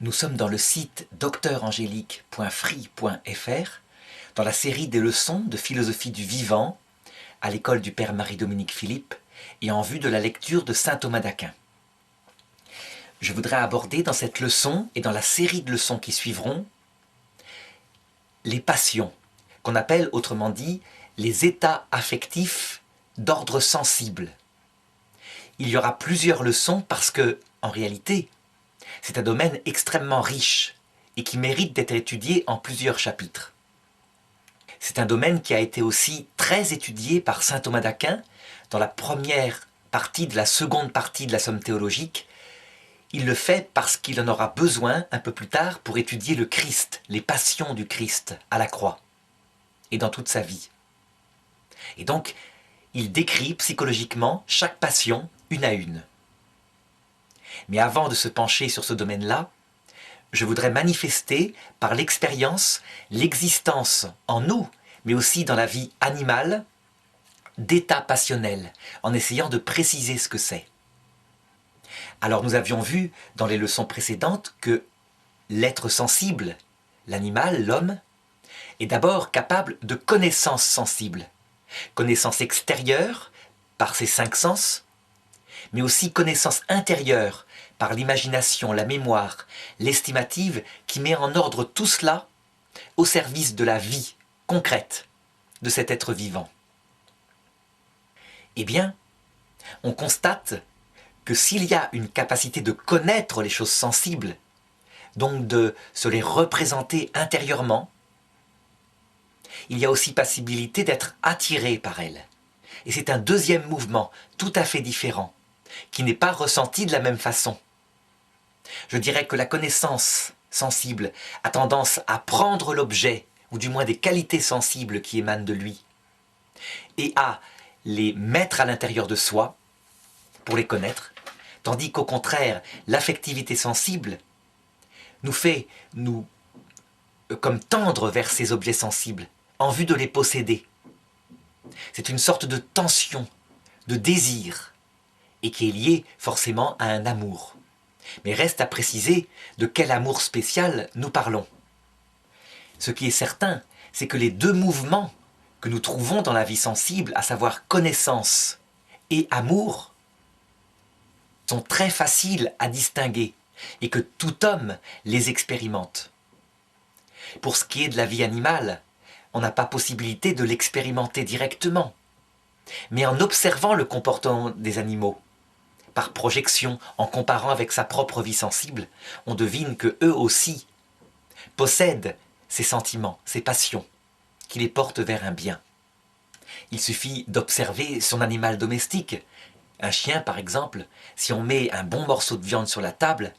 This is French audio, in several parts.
Nous sommes dans le site docteurangélique.free.fr dans la série des leçons de philosophie du vivant à l'école du Père Marie-Dominique Philippe et en vue de la lecture de saint Thomas d'Aquin. Je voudrais aborder dans cette leçon et dans la série de leçons qui suivront les passions, qu'on appelle autrement dit les états affectifs d'ordre sensible. Il y aura plusieurs leçons parce que, en réalité, c'est un domaine extrêmement riche et qui mérite d'être étudié en plusieurs chapitres. C'est un domaine qui a été aussi très étudié par saint Thomas d'Aquin dans la première partie de la seconde partie de la Somme théologique. Il le fait parce qu'il en aura besoin un peu plus tard pour étudier le Christ, les passions du Christ à la croix et dans toute sa vie. Et donc, il décrit psychologiquement chaque passion une à une. Mais avant de se pencher sur ce domaine-là, je voudrais manifester par l'expérience l'existence en nous, mais aussi dans la vie animale, d'états passionnels, en essayant de préciser ce que c'est. Alors nous avions vu dans les leçons précédentes que l'être sensible, l'animal, l'homme, est d'abord capable de connaissances sensibles. Connaissance extérieure, par ses 5 sens, mais aussi connaissance intérieure, par l'imagination, la mémoire, l'estimative, qui met en ordre tout cela au service de la vie concrète de cet être vivant. Eh bien, on constate que s'il y a une capacité de connaître les choses sensibles, donc de se les représenter intérieurement, il y a aussi possibilité d'être attiré par elles. Et c'est un deuxième mouvement tout à fait différent, qui n'est pas ressenti de la même façon. Je dirais que la connaissance sensible a tendance à prendre l'objet, ou du moins des qualités sensibles qui émanent de lui, et à les mettre à l'intérieur de soi, pour les connaître, tandis qu'au contraire, l'affectivité sensible nous fait comme tendre vers ces objets sensibles, en vue de les posséder. C'est une sorte de tension, de désir, et qui est liée forcément à un amour. Mais reste à préciser de quel amour spécial nous parlons. Ce qui est certain, c'est que les deux mouvements que nous trouvons dans la vie sensible, à savoir connaissance et amour, sont très faciles à distinguer et que tout homme les expérimente. Pour ce qui est de la vie animale, on n'a pas possibilité de l'expérimenter directement, mais en observant le comportement des animaux, par projection, en comparant avec sa propre vie sensible, on devine que eux aussi possèdent ces sentiments, ces passions, qui les portent vers un bien. Il suffit d'observer son animal domestique. Un chien, par exemple, si on met un bon morceau de viande sur la table,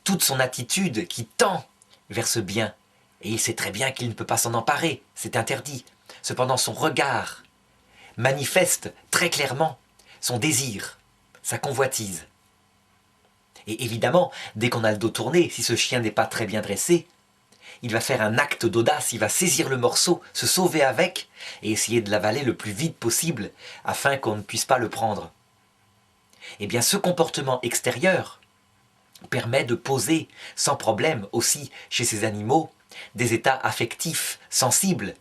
toute son attitude qui tend vers ce bien, et il sait très bien qu'il ne peut pas s'en emparer, c'est interdit. Cependant, son regard manifeste très clairement son désir, sa convoitise. Et évidemment, dès qu'on a le dos tourné, si ce chien n'est pas très bien dressé, il va faire un acte d'audace, il va saisir le morceau, se sauver avec, et essayer de l'avaler le plus vite possible, afin qu'on ne puisse pas le prendre. Eh bien, ce comportement extérieur permet de poser sans problème aussi chez ces animaux des états affectifs, sensibles,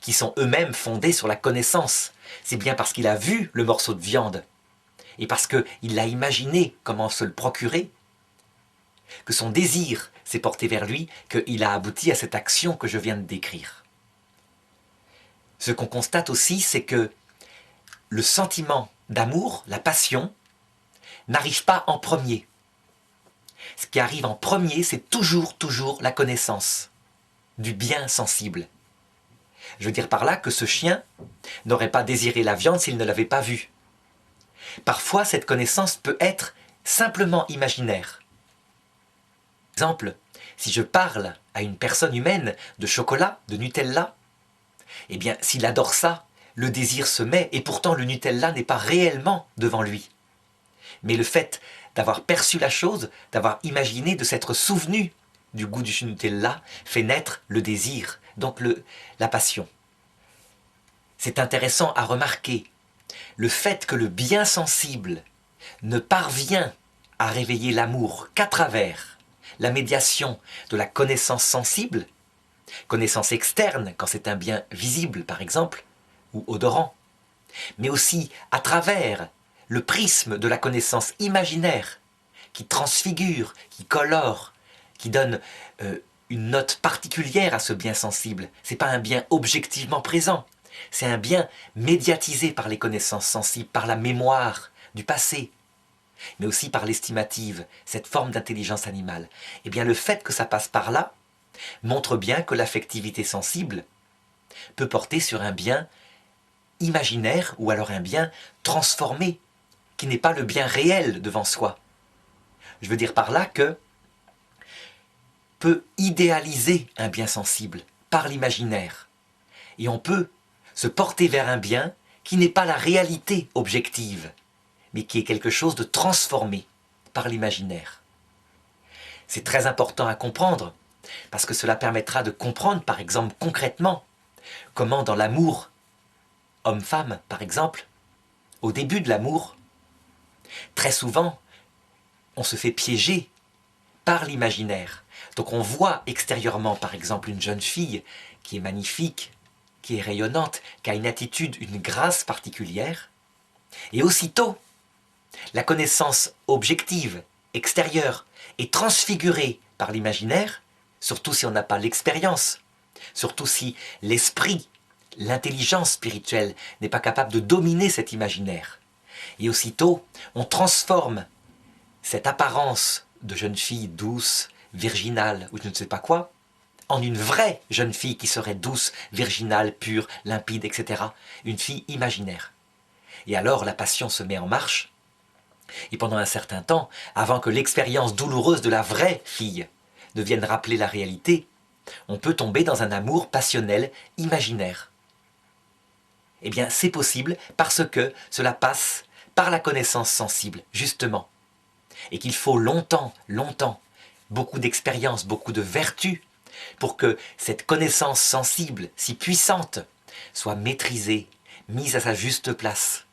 qui sont eux-mêmes fondés sur la connaissance. C'est bien parce qu'il a vu le morceau de viande, et parce qu'il l'a imaginé comment se le procurer, que son désir s'est porté vers lui, qu'il a abouti à cette action que je viens de décrire. Ce qu'on constate aussi, c'est que le sentiment d'amour, la passion, n'arrive pas en premier. Ce qui arrive en premier, c'est toujours la connaissance du bien sensible. Je veux dire par là que ce chien n'aurait pas désiré la viande s'il ne l'avait pas vue. Parfois, cette connaissance peut être simplement imaginaire. Par exemple, si je parle à une personne humaine de chocolat, de Nutella, eh bien, s'il adore ça, le désir se met, et pourtant le Nutella n'est pas réellement devant lui. Mais le fait d'avoir perçu la chose, d'avoir imaginé, de s'être souvenu du goût du Nutella, fait naître le désir, donc la passion. C'est intéressant à remarquer le fait que le bien sensible ne parvient à réveiller l'amour qu'à travers la médiation de la connaissance sensible, connaissance externe quand c'est un bien visible par exemple, ou odorant, mais aussi à travers le prisme de la connaissance imaginaire qui transfigure, qui colore, qui donne une note particulière à ce bien sensible. Ce n'est pas un bien objectivement présent, c'est un bien médiatisé par les connaissances sensibles, par la mémoire du passé, mais aussi par l'estimative, cette forme d'intelligence animale. Eh bien le fait que ça passe par là montre bien que l'affectivité sensible peut porter sur un bien imaginaire ou alors un bien transformé, qui n'est pas le bien réel devant soi. Je veux dire par là que peut idéaliser un bien sensible par l'imaginaire. Et on peut se porter vers un bien qui n'est pas la réalité objective, mais qui est quelque chose de transformé par l'imaginaire. C'est très important à comprendre, parce que cela permettra de comprendre, par exemple, concrètement, comment dans l'amour, homme-femme, par exemple, au début de l'amour, très souvent, on se fait piéger par l'imaginaire. Donc on voit extérieurement, par exemple, une jeune fille qui est magnifique, qui est rayonnante, qui a une attitude, une grâce particulière, et aussitôt, la connaissance objective, extérieure, est transfigurée par l'imaginaire, surtout si on n'a pas l'expérience, surtout si l'esprit, l'intelligence spirituelle n'est pas capable de dominer cet imaginaire. Et aussitôt, on transforme cette apparence de jeune fille douce, virginale ou je ne sais pas quoi, en une vraie jeune fille qui serait douce, virginale, pure, limpide, etc. Une fille imaginaire. Et alors la passion se met en marche, et pendant un certain temps, avant que l'expérience douloureuse de la vraie fille ne vienne rappeler la réalité, on peut tomber dans un amour passionnel imaginaire. Eh bien, c'est possible parce que cela passe par la connaissance sensible, justement. Et qu'il faut longtemps, beaucoup d'expérience, beaucoup de vertu, pour que cette connaissance sensible, si puissante, soit maîtrisée, mise à sa juste place,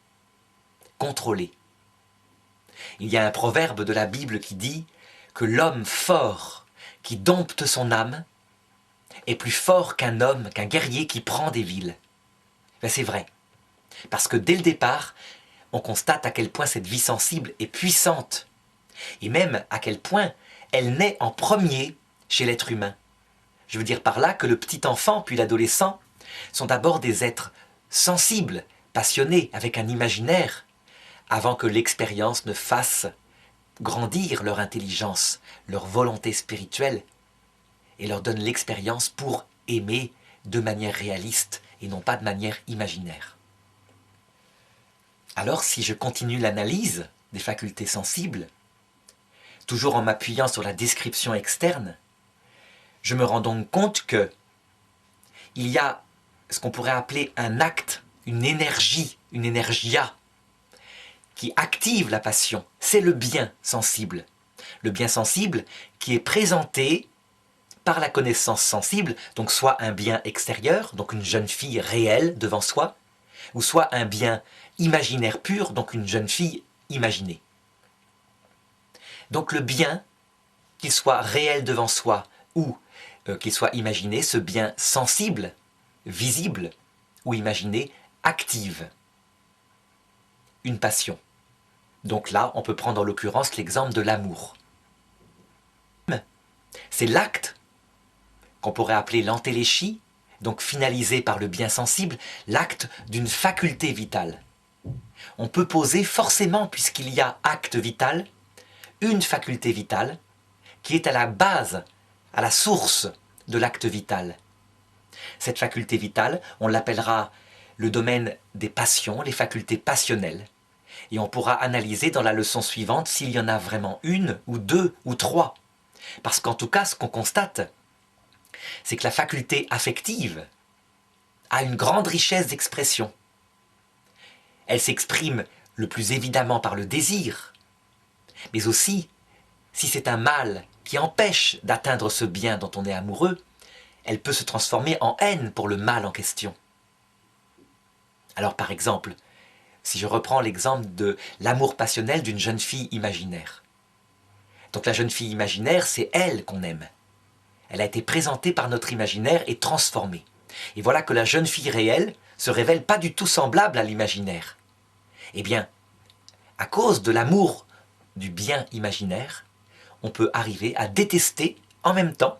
contrôlée. Il y a un proverbe de la Bible qui dit que l'homme fort qui dompte son âme est plus fort qu'un homme, qu'un guerrier qui prend des villes. Ben c'est vrai, parce que dès le départ, on constate à quel point cette vie sensible est puissante, et même à quel point elle naît en premier chez l'être humain. Je veux dire par là que le petit enfant puis l'adolescent sont d'abord des êtres sensibles, passionnés, avec un imaginaire, avant que l'expérience ne fasse grandir leur intelligence, leur volonté spirituelle, et leur donne l'expérience pour aimer de manière réaliste et non pas de manière imaginaire. Alors si je continue l'analyse des facultés sensibles, toujours en m'appuyant sur la description externe, je me rends donc compte que il y a ce qu'on pourrait appeler un acte, une énergie, une energia, qui active la passion. C'est le bien sensible. Le bien sensible qui est présenté par la connaissance sensible, donc soit un bien extérieur, donc une jeune fille réelle devant soi, ou soit un bien imaginaire pur, donc une jeune fille imaginée. Donc le bien, qu'il soit réel devant soi ou qu'il soit imaginé, ce bien sensible, visible ou imaginé, active une passion. Donc là, on peut prendre en l'occurrence l'exemple de l'amour. C'est l'acte qu'on pourrait appeler l'antéléchie, donc finalisé par le bien sensible, l'acte d'une faculté vitale. On peut poser forcément, puisqu'il y a acte vital, une faculté vitale qui est à la base, à la source de l'acte vital. Cette faculté vitale, on l'appellera le domaine des passions, les facultés passionnelles. Et on pourra analyser dans la leçon suivante s'il y en a vraiment une, ou deux, ou trois. Parce qu'en tout cas, ce qu'on constate, c'est que la faculté affective a une grande richesse d'expression. Elle s'exprime le plus évidemment par le désir, mais aussi, si c'est un mal qui empêche d'atteindre ce bien dont on est amoureux, elle peut se transformer en haine pour le mal en question. Alors par exemple, si je reprends l'exemple de l'amour passionnel d'une jeune fille imaginaire, Donc la jeune fille imaginaire, c'est elle qu'on aime. Elle a été présentée par notre imaginaire et transformée. Et voilà que la jeune fille réelle se révèle pas du tout semblable à l'imaginaire. Eh bien, à cause de l'amour du bien imaginaire, on peut arriver à détester en même temps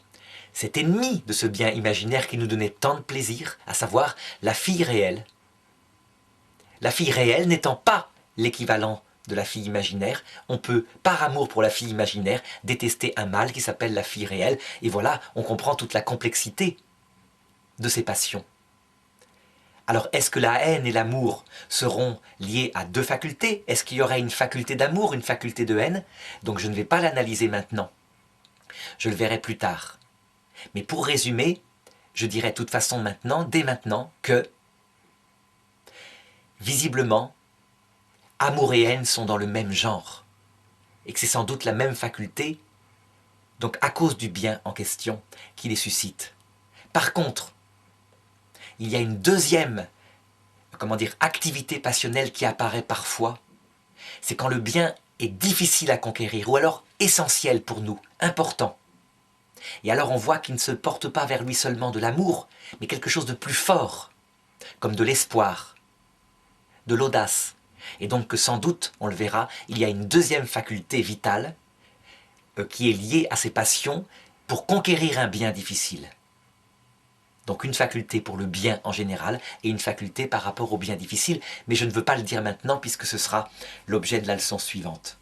cet ennemi de ce bien imaginaire qui nous donnait tant de plaisir, à savoir la fille réelle. La fille réelle n'étant pas l'équivalent de la fille imaginaire, on peut, par amour pour la fille imaginaire, détester un mâle qui s'appelle la fille réelle, et voilà, on comprend toute la complexité de ces passions. Alors, est-ce que la haine et l'amour seront liés à deux facultés? Est-ce qu'il y aurait une faculté d'amour, une faculté de haine? Donc je ne vais pas l'analyser maintenant. Je le verrai plus tard. Mais pour résumer, je dirais de toute façon maintenant, dès maintenant, que visiblement, amour et haine sont dans le même genre, et que c'est sans doute la même faculté, donc à cause du bien en question, qui les suscite. Par contre, il y a une deuxième, activité passionnelle qui apparaît parfois, c'est quand le bien est difficile à conquérir, ou alors essentiel pour nous, important. Et alors on voit qu'il ne se porte pas vers lui seulement de l'amour, mais quelque chose de plus fort, comme de l'espoir, de l'audace. Et donc que sans doute, on le verra, il y a une deuxième faculté vitale qui est liée à ces passions pour conquérir un bien difficile. Donc une faculté pour le bien en général et une faculté par rapport au bien difficile, mais je ne veux pas le dire maintenant puisque ce sera l'objet de la leçon suivante.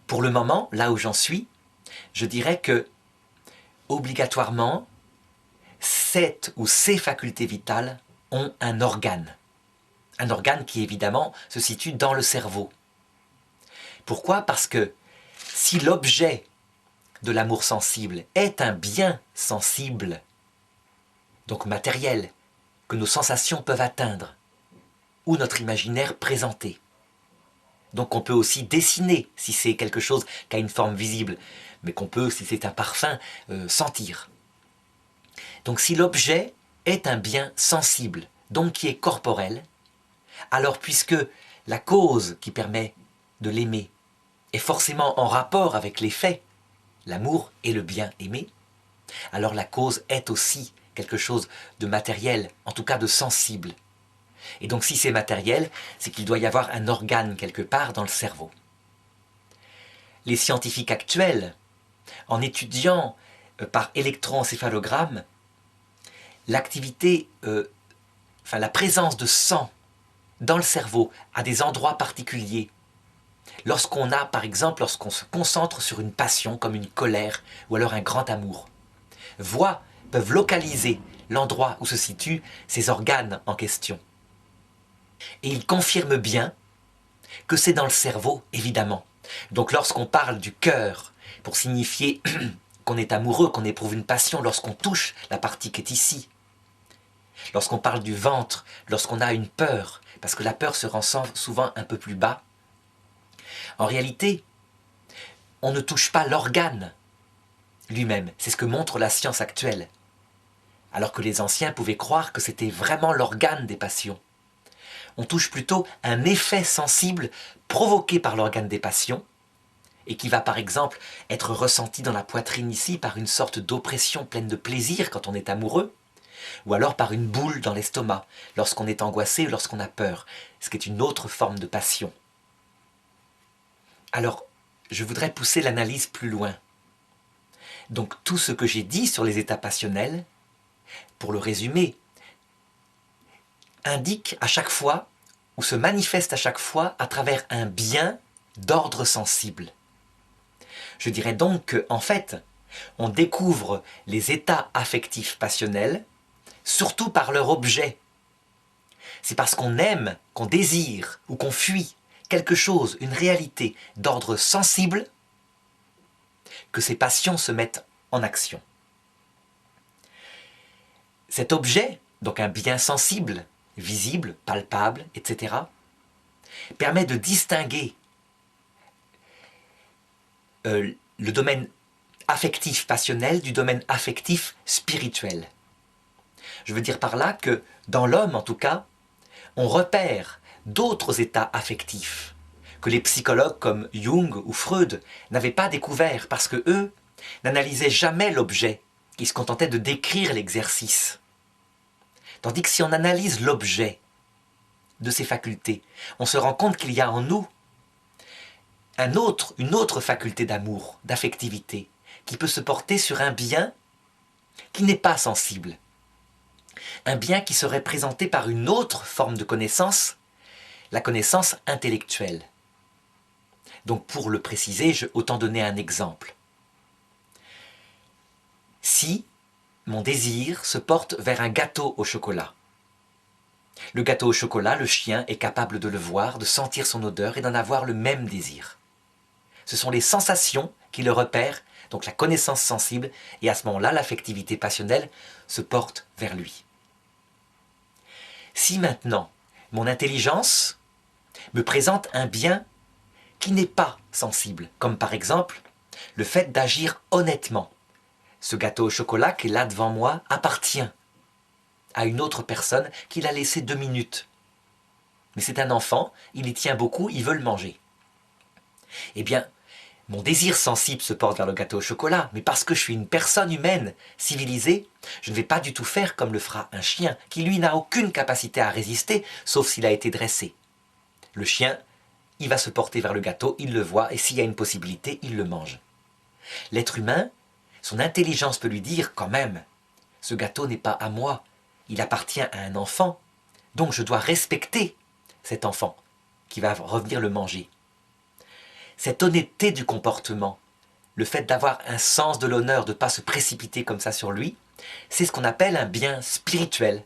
Pour le moment, là où j'en suis, je dirais que obligatoirement, cette ou ces facultés vitales ont un organe. Un organe qui évidemment se situe dans le cerveau. Pourquoi? Parce que si l'objet de l'amour sensible est un bien sensible, donc matériel, que nos sensations peuvent atteindre, ou notre imaginaire présenter. Donc on peut aussi dessiner si c'est quelque chose qui a une forme visible, mais qu'on peut, si c'est un parfum, sentir. Donc si l'objet est un bien sensible, donc qui est corporel, alors puisque la cause qui permet de l'aimer est forcément en rapport avec l'effet, l'amour et le bien aimé, alors la cause est aussi quelque chose de matériel, en tout cas de sensible. Et donc si c'est matériel, c'est qu'il doit y avoir un organe quelque part dans le cerveau. Les scientifiques actuels, en étudiant par électroencéphalogramme l'activité, la présence de sang dans le cerveau à des endroits particuliers, lorsqu'on a, par exemple, lorsqu'on se concentre sur une passion comme une colère ou alors un grand amour, peuvent localiser l'endroit où se situent ces organes en question. Et ils confirment bien que c'est dans le cerveau, évidemment. Donc lorsqu'on parle du cœur, pour signifier qu'on est amoureux, qu'on éprouve une passion, lorsqu'on touche la partie qui est ici, lorsqu'on parle du ventre, lorsqu'on a une peur, parce que la peur se ressent souvent un peu plus bas, en réalité, on ne touche pas l'organe lui-même. C'est ce que montre la science actuelle. Alors que les anciens pouvaient croire que c'était vraiment l'organe des passions. On touche plutôt un effet sensible provoqué par l'organe des passions et qui va par exemple être ressenti dans la poitrine ici par une sorte d'oppression pleine de plaisir quand on est amoureux, ou alors par une boule dans l'estomac lorsqu'on est angoissé ou lorsqu'on a peur, ce qui est une autre forme de passion. Alors, je voudrais pousser l'analyse plus loin. Donc tout ce que j'ai dit sur les états passionnels, pour le résumer, indique à chaque fois, ou se manifeste à chaque fois à travers un bien d'ordre sensible. Je dirais donc qu'en fait, on découvre les états affectifs passionnels, surtout par leur objet. C'est parce qu'on aime, qu'on désire ou qu'on fuit quelque chose, une réalité d'ordre sensible, que ces passions se mettent en action. Cet objet, donc un bien sensible, visible, palpable, etc., permet de distinguer le domaine affectif passionnel du domaine affectif spirituel. Je veux dire par là que, dans l'homme en tout cas, on repère d'autres états affectifs, que les psychologues comme Jung ou Freud n'avaient pas découvert, parce que eux n'analysaient jamais l'objet, ils se contentaient de décrire l'exercice. Tandis que si on analyse l'objet de ces facultés, on se rend compte qu'il y a en nous une autre faculté d'amour, d'affectivité, qui peut se porter sur un bien qui n'est pas sensible. Un bien qui serait présenté par une autre forme de connaissance, la connaissance intellectuelle. Donc pour le préciser, autant donner un exemple. Si mon désir se porte vers un gâteau au chocolat, le gâteau au chocolat, le chien est capable de le voir, de sentir son odeur et d'en avoir le même désir. Ce sont les sensations qui le repèrent, donc la connaissance sensible, et à ce moment-là, l'affectivité passionnelle se porte vers lui. Si maintenant, mon intelligence me présente un bien qui n'est pas sensible, comme par exemple le fait d'agir honnêtement. Ce gâteau au chocolat qui est là devant moi appartient à une autre personne qui l'a laissé 2 minutes. Mais c'est un enfant, il y tient beaucoup, il veut le manger. Eh bien, mon désir sensible se porte vers le gâteau au chocolat, mais parce que je suis une personne humaine, civilisée, je ne vais pas du tout faire comme le fera un chien, qui lui n'a aucune capacité à résister, sauf s'il a été dressé. Le chien, il va se porter vers le gâteau, il le voit, et s'il y a une possibilité, il le mange. L'être humain, son intelligence peut lui dire quand même, ce gâteau n'est pas à moi, il appartient à un enfant, donc je dois respecter cet enfant qui va revenir le manger. Cette honnêteté du comportement, le fait d'avoir un sens de l'honneur, de ne pas se précipiter comme ça sur lui, c'est ce qu'on appelle un bien spirituel,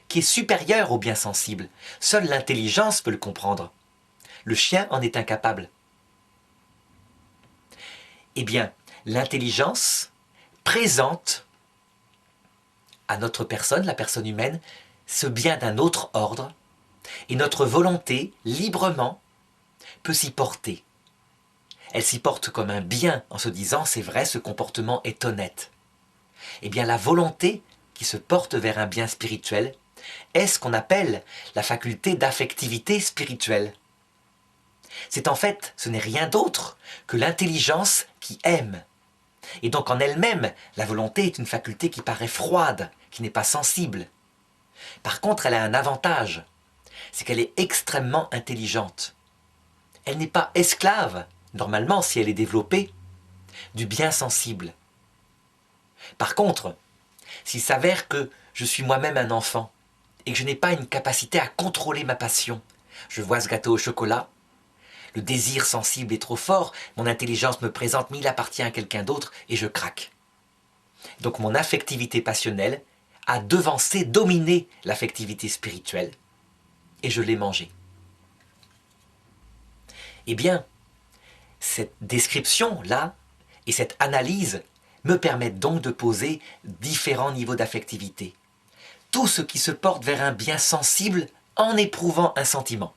qui est supérieur au bien sensible. Seule l'intelligence peut le comprendre. Le chien en est incapable. Eh bien, l'intelligence présente à notre personne, la personne humaine, ce bien d'un autre ordre, et notre volonté, librement, peut s'y porter. Elle s'y porte comme un bien en se disant « c'est vrai, ce comportement est honnête ». Eh bien, la volonté qui se porte vers un bien spirituel est ce qu'on appelle la faculté d'affectivité spirituelle. C'est en fait, ce n'est rien d'autre que l'intelligence qui aime. Et donc en elle-même, la volonté est une faculté qui paraît froide, qui n'est pas sensible. Par contre, elle a un avantage, c'est qu'elle est extrêmement intelligente. Elle n'est pas esclave, normalement si elle est développée, du bien sensible. Par contre, s'il s'avère que je suis moi-même un enfant et que je n'ai pas une capacité à contrôler ma passion, je vois ce gâteau au chocolat, le désir sensible est trop fort, mon intelligence me présente mais il appartient à quelqu'un d'autre et je craque. Donc mon affectivité passionnelle a devancé, dominé l'affectivité spirituelle et je l'ai mangé. Eh bien, cette description-là et cette analyse me permettent donc de poser différents niveaux d'affectivité. Tout ce qui se porte vers un bien sensible en éprouvant un sentiment.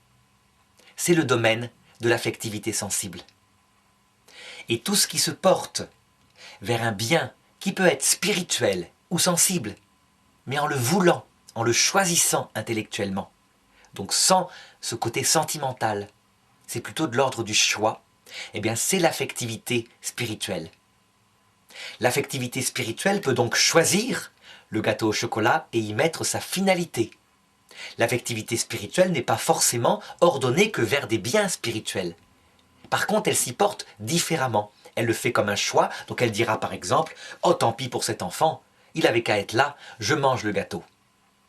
C'est le domaine de l'affectivité sensible. Et tout ce qui se porte vers un bien qui peut être spirituel ou sensible, mais en le voulant, en le choisissant intellectuellement, donc sans ce côté sentimental, c'est plutôt de l'ordre du choix, eh bien c'est l'affectivité spirituelle. L'affectivité spirituelle peut donc choisir le gâteau au chocolat et y mettre sa finalité. L'affectivité spirituelle n'est pas forcément ordonnée que vers des biens spirituels. Par contre, elle s'y porte différemment. Elle le fait comme un choix, donc elle dira par exemple « Oh tant pis pour cet enfant, il avait qu'à être là, je mange le gâteau.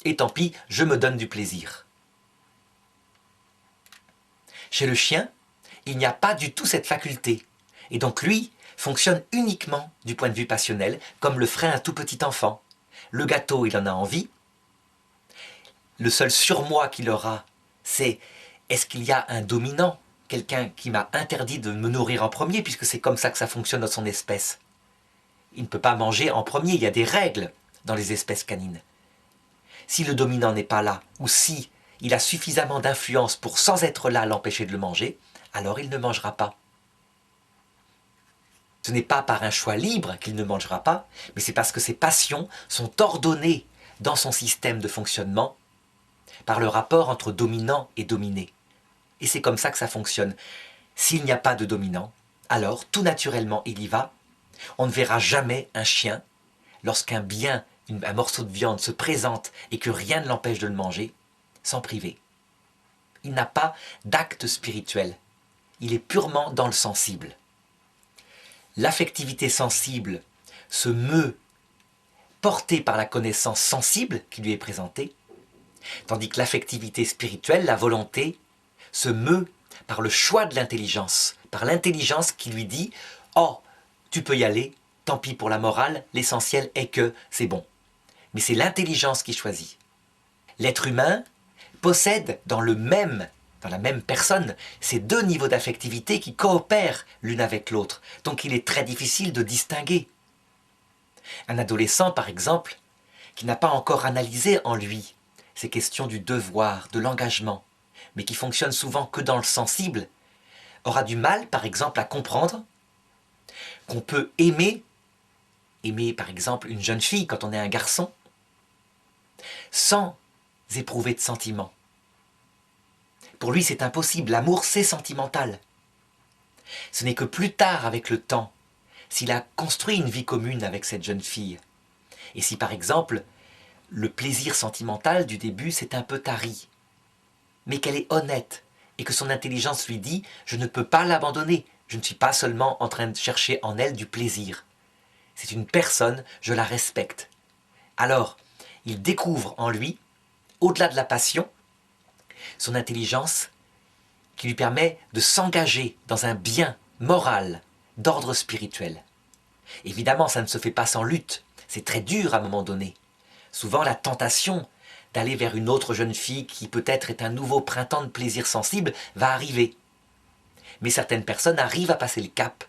Et tant pis, je me donne du plaisir. » Chez le chien, il n'y a pas du tout cette faculté. Et donc lui fonctionne uniquement du point de vue passionnel, comme le ferait un tout petit enfant. Le gâteau, il en a envie. Le seul surmoi qu'il aura, c'est est-ce qu'il y a un dominant, quelqu'un qui m'a interdit de me nourrir en premier, puisque c'est comme ça que ça fonctionne dans son espèce. Il ne peut pas manger en premier, il y a des règles dans les espèces canines. Si le dominant n'est pas là, ou si il a suffisamment d'influence pour sans être là l'empêcher de le manger, alors il ne mangera pas. Ce n'est pas par un choix libre qu'il ne mangera pas, mais c'est parce que ses passions sont ordonnées dans son système de fonctionnement par le rapport entre dominant et dominé. Et c'est comme ça que ça fonctionne. S'il n'y a pas de dominant, alors tout naturellement il y va. On ne verra jamais un chien, lorsqu'un bien, un morceau de viande se présente et que rien ne l'empêche de le manger, s'en priver. Il n'a pas d'acte spirituel. Il est purement dans le sensible. L'affectivité sensible se meut portée par la connaissance sensible qui lui est présentée, tandis que l'affectivité spirituelle, la volonté, se meut par le choix de l'intelligence, par l'intelligence qui lui dit « Oh, tu peux y aller, tant pis pour la morale, l'essentiel est que c'est bon. » Mais c'est l'intelligence qui choisit. L'être humain possède dans la même personne, ces deux niveaux d'affectivité qui coopèrent l'une avec l'autre. Donc il est très difficile de distinguer. Un adolescent, par exemple, qui n'a pas encore analysé en lui ces questions du devoir, de l'engagement, mais qui fonctionne souvent que dans le sensible, aura du mal, par exemple, à comprendre qu'on peut aimer par exemple une jeune fille quand on est un garçon, sans éprouver de sentiments. Pour lui, c'est impossible. L'amour, c'est sentimental. Ce n'est que plus tard, avec le temps, s'il a construit une vie commune avec cette jeune fille, et si par exemple, le plaisir sentimental du début s'est un peu tari, mais qu'elle est honnête, et que son intelligence lui dit « je ne peux pas l'abandonner, je ne suis pas seulement en train de chercher en elle du plaisir. C'est une personne, je la respecte. » Alors, il découvre en lui, au-delà de la passion, son intelligence qui lui permet de s'engager dans un bien moral d'ordre spirituel. Évidemment, ça ne se fait pas sans lutte, c'est très dur à un moment donné. Souvent, la tentation d'aller vers une autre jeune fille qui peut-être est un nouveau printemps de plaisir sensible va arriver. Mais certaines personnes arrivent à passer le cap.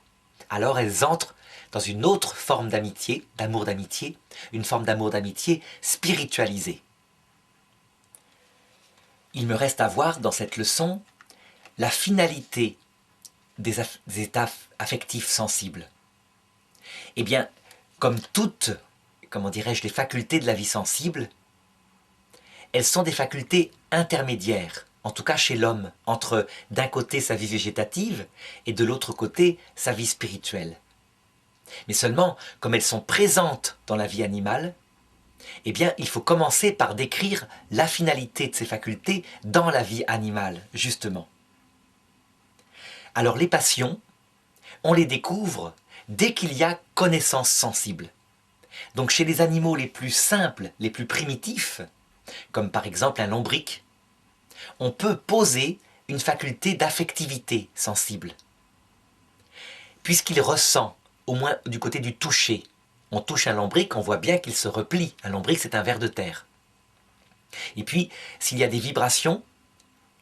Alors elles entrent dans une autre forme d'amitié, d'amour d'amitié, une forme d'amour d'amitié spiritualisée. Il me reste à voir dans cette leçon la finalité des états affectifs sensibles. Eh bien, comme toutes, comment dirais-je, les facultés de la vie sensible, elles sont des facultés intermédiaires, en tout cas chez l'homme, entre d'un côté sa vie végétative et de l'autre côté sa vie spirituelle. Mais seulement, comme elles sont présentes dans la vie animale, eh bien, il faut commencer par décrire la finalité de ces facultés dans la vie animale, justement. Alors les passions, on les découvre dès qu'il y a connaissance sensible. Donc chez les animaux les plus simples, les plus primitifs, comme par exemple un lombric, on peut poser une faculté d'affectivité sensible. Puisqu'il ressent, au moins du côté du toucher, on touche un lombric, on voit bien qu'il se replie. Un lombric, c'est un ver de terre. Et puis, s'il y a des vibrations,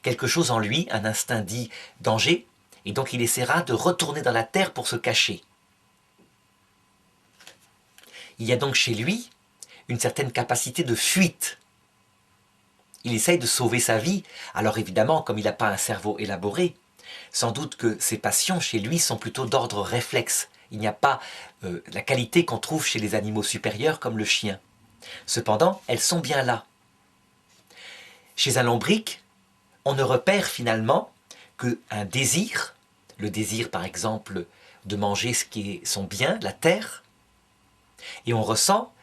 quelque chose en lui, un instinct dit danger, et donc il essaiera de retourner dans la terre pour se cacher. Il y a donc chez lui une certaine capacité de fuite. Il essaye de sauver sa vie, alors évidemment, comme il n'a pas un cerveau élaboré, sans doute que ses passions chez lui sont plutôt d'ordre réflexe. Il n'y a pas la qualité qu'on trouve chez les animaux supérieurs comme le chien. Cependant, elles sont bien là. Chez un lombric, on ne repère finalement qu'un désir, le désir par exemple de manger ce qui est son bien, la terre, et on ressent,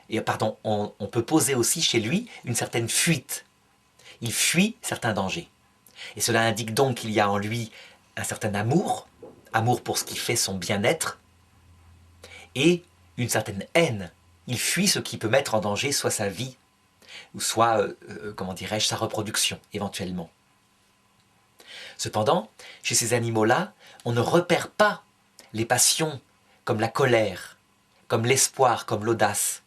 on peut poser aussi chez lui une certaine fuite. Il fuit certains dangers. Et cela indique donc qu'il y a en lui un certain amour pour ce qui fait son bien-être, et une certaine haine. Il fuit ce qui peut mettre en danger soit sa vie, ou soit, comment dirais-je, sa reproduction, éventuellement. Cependant, chez ces animaux-là, on ne repère pas les passions comme la colère, comme l'espoir, comme l'audace.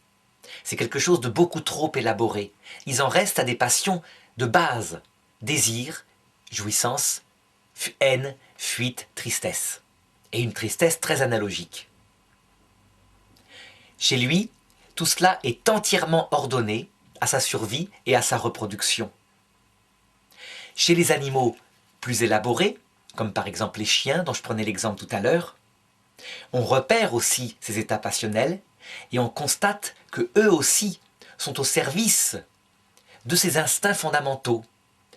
C'est quelque chose de beaucoup trop élaboré. Ils en restent à des passions de base, désir, jouissance, haine, fuite, tristesse. Et une tristesse très analogique. Chez lui, tout cela est entièrement ordonné à sa survie et à sa reproduction. Chez les animaux plus élaborés, comme par exemple les chiens dont je prenais l'exemple tout à l'heure, on repère aussi ces états passionnels et on constate que eux aussi sont au service de ces instincts fondamentaux,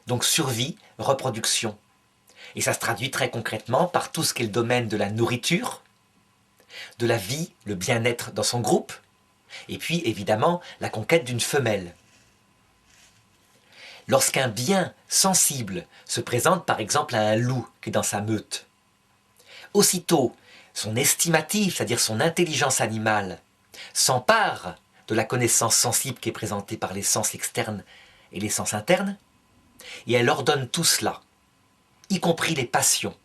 donc survie, reproduction. Et ça se traduit très concrètement par tout ce qui est le domaine de la nourriture, de la vie, le bien-être dans son groupe, et puis évidemment la conquête d'une femelle. Lorsqu'un bien sensible se présente par exemple à un loup qui est dans sa meute, aussitôt son estimatif, c'est-à-dire son intelligence animale, s'empare de la connaissance sensible qui est présentée par les sens externes et les sens internes, et elle ordonne tout cela, y compris les passions.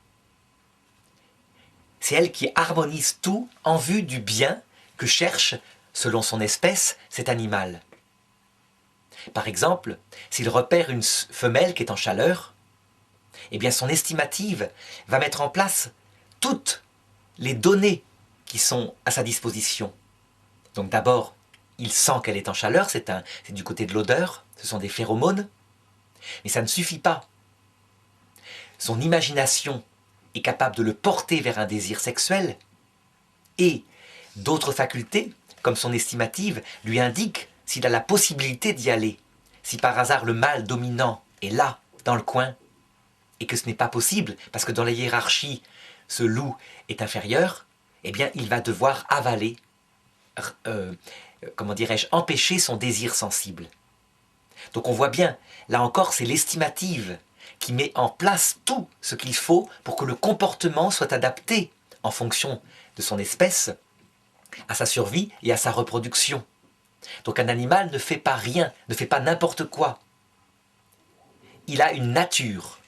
C'est elle qui harmonise tout en vue du bien que cherche, selon son espèce, cet animal. Par exemple, s'il repère une femelle qui est en chaleur, eh bien son estimative va mettre en place toutes les données qui sont à sa disposition. Donc d'abord, il sent qu'elle est en chaleur, c'est du côté de l'odeur, ce sont des phéromones, mais ça ne suffit pas. Son imagination est capable de le porter vers un désir sexuel, et d'autres facultés, comme son estimative, lui indiquent s'il a la possibilité d'y aller. Si par hasard le mâle dominant est là, dans le coin, et que ce n'est pas possible, parce que dans la hiérarchie, ce loup est inférieur, eh bien il va devoir avaler, comment dirais-je, empêcher son désir sensible. Donc on voit bien, là encore, c'est l'estimative qui met en place tout ce qu'il faut pour que le comportement soit adapté en fonction de son espèce, à sa survie et à sa reproduction. Donc un animal ne fait pas rien, ne fait pas n'importe quoi. Il a une nature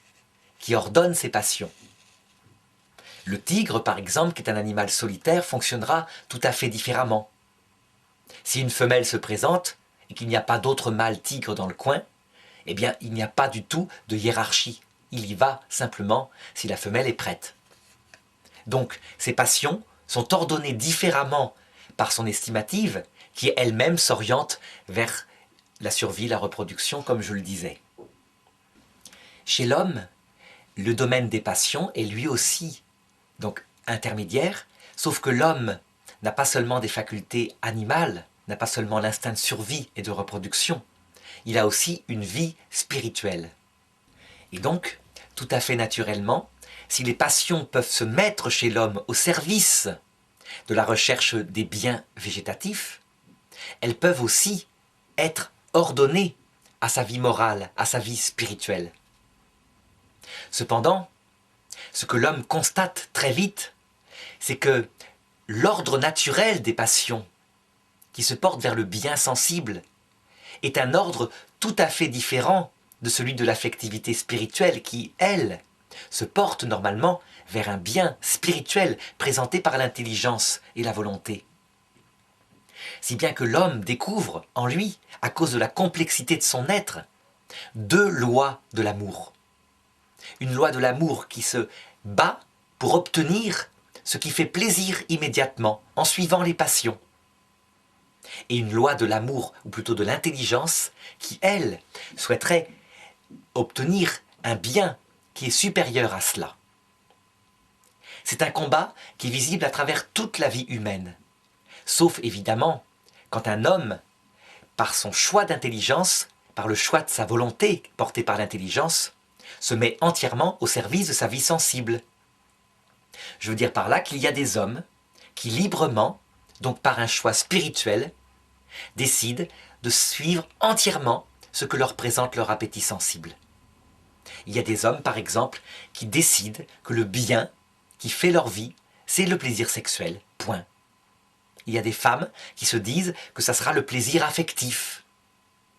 qui ordonne ses passions. Le tigre, par exemple, qui est un animal solitaire, fonctionnera tout à fait différemment. Si une femelle se présente et qu'il n'y a pas d'autre mâle tigre dans le coin, eh bien, il n'y a pas du tout de hiérarchie. Il y va simplement si la femelle est prête. Donc, ces passions sont ordonnées différemment par son estimative, qui elle-même s'oriente vers la survie, la reproduction, comme je le disais. Chez l'homme, le domaine des passions est lui aussi donc intermédiaire, sauf que l'homme n'a pas seulement des facultés animales, n'a pas seulement l'instinct de survie et de reproduction, il a aussi une vie spirituelle. Et donc, tout à fait naturellement, si les passions peuvent se mettre chez l'homme au service de la recherche des biens végétatifs, elles peuvent aussi être ordonnées à sa vie morale, à sa vie spirituelle. Cependant, ce que l'homme constate très vite, c'est que l'ordre naturel des passions, qui se portent vers le bien sensible, est un ordre tout à fait différent de celui de l'affectivité spirituelle qui, elle, se porte normalement vers un bien spirituel présenté par l'intelligence et la volonté. Si bien que l'homme découvre en lui, à cause de la complexité de son être, deux lois de l'amour. Une loi de l'amour qui se bat pour obtenir ce qui fait plaisir immédiatement en suivant les passions. Et une loi de l'amour, ou plutôt de l'intelligence, qui, elle, souhaiterait obtenir un bien qui est supérieur à cela. C'est un combat qui est visible à travers toute la vie humaine. Sauf évidemment quand un homme, par son choix d'intelligence, par le choix de sa volonté portée par l'intelligence, se met entièrement au service de sa vie sensible. Je veux dire par là qu'il y a des hommes qui librement, donc par un choix spirituel, décident de suivre entièrement ce que leur présente leur appétit sensible. Il y a des hommes, par exemple, qui décident que le bien qui fait leur vie, c'est le plaisir sexuel, point. Il y a des femmes qui se disent que ça sera le plaisir affectif,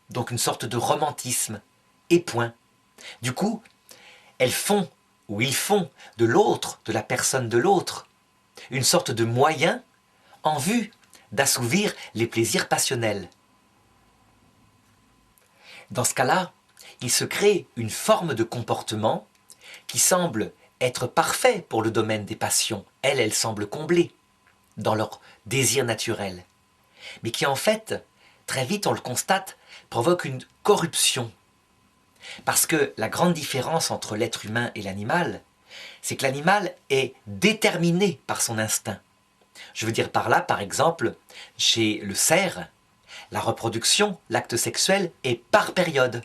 donc une sorte de romantisme, et point. Du coup, elles font, ou ils font, de l'autre, de la personne de l'autre, une sorte de moyen en vue d'assouvir les plaisirs passionnels. Dans ce cas-là, il se crée une forme de comportement qui semble être parfait pour le domaine des passions. Elles semblent comblées dans leur désir naturel. Mais qui en fait, très vite on le constate, provoque une corruption. Parce que la grande différence entre l'être humain et l'animal, c'est que l'animal est déterminé par son instinct. Je veux dire par là, par exemple, chez le cerf, la reproduction, l'acte sexuel est par période.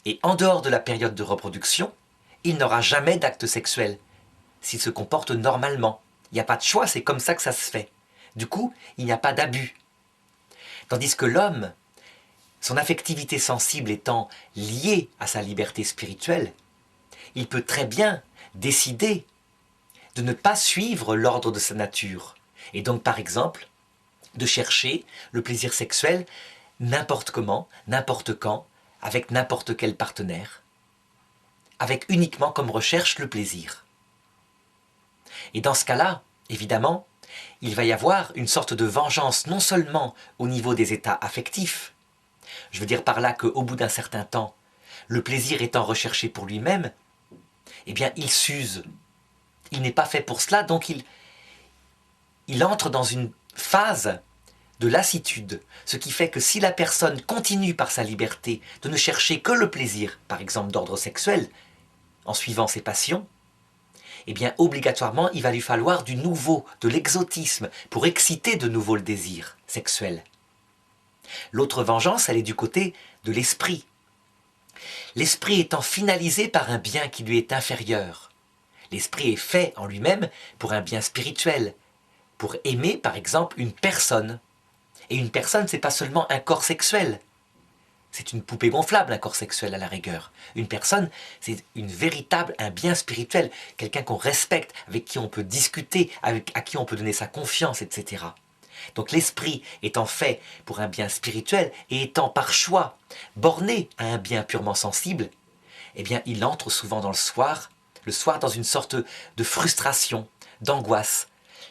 Et en dehors de la période de reproduction, il n'aura jamais d'acte sexuel s'il se comporte normalement. Il n'y a pas de choix, c'est comme ça que ça se fait. Du coup, il n'y a pas d'abus. Tandis que l'homme, son affectivité sensible étant liée à sa liberté spirituelle, il peut très bien décider de ne pas suivre l'ordre de sa nature. Et donc, par exemple, de chercher le plaisir sexuel n'importe comment, n'importe quand, avec n'importe quel partenaire, avec uniquement comme recherche le plaisir. Et dans ce cas-là, évidemment, il va y avoir une sorte de vengeance non seulement au niveau des états affectifs, je veux dire par là qu'au bout d'un certain temps, le plaisir étant recherché pour lui-même, eh bien il s'use. Il n'est pas fait pour cela, donc il entre dans une phase de lassitude, ce qui fait que si la personne continue par sa liberté de ne chercher que le plaisir, par exemple d'ordre sexuel, en suivant ses passions, eh bien obligatoirement il va lui falloir du nouveau, de l'exotisme, pour exciter de nouveau le désir sexuel. L'autre vengeance, elle est du côté de l'esprit. L'esprit étant finalisé par un bien qui lui est inférieur. L'esprit est fait en lui-même pour un bien spirituel, pour aimer par exemple une personne. Et une personne, c'est pas seulement un corps sexuel. C'est une poupée gonflable, un corps sexuel à la rigueur. Une personne, c'est un bien spirituel, quelqu'un qu'on respecte, avec qui on peut discuter, à qui on peut donner sa confiance, etc. Donc l'esprit étant fait pour un bien spirituel et étant par choix borné à un bien purement sensible, eh bien il entre souvent dans le soir dans une sorte de frustration, d'angoisse,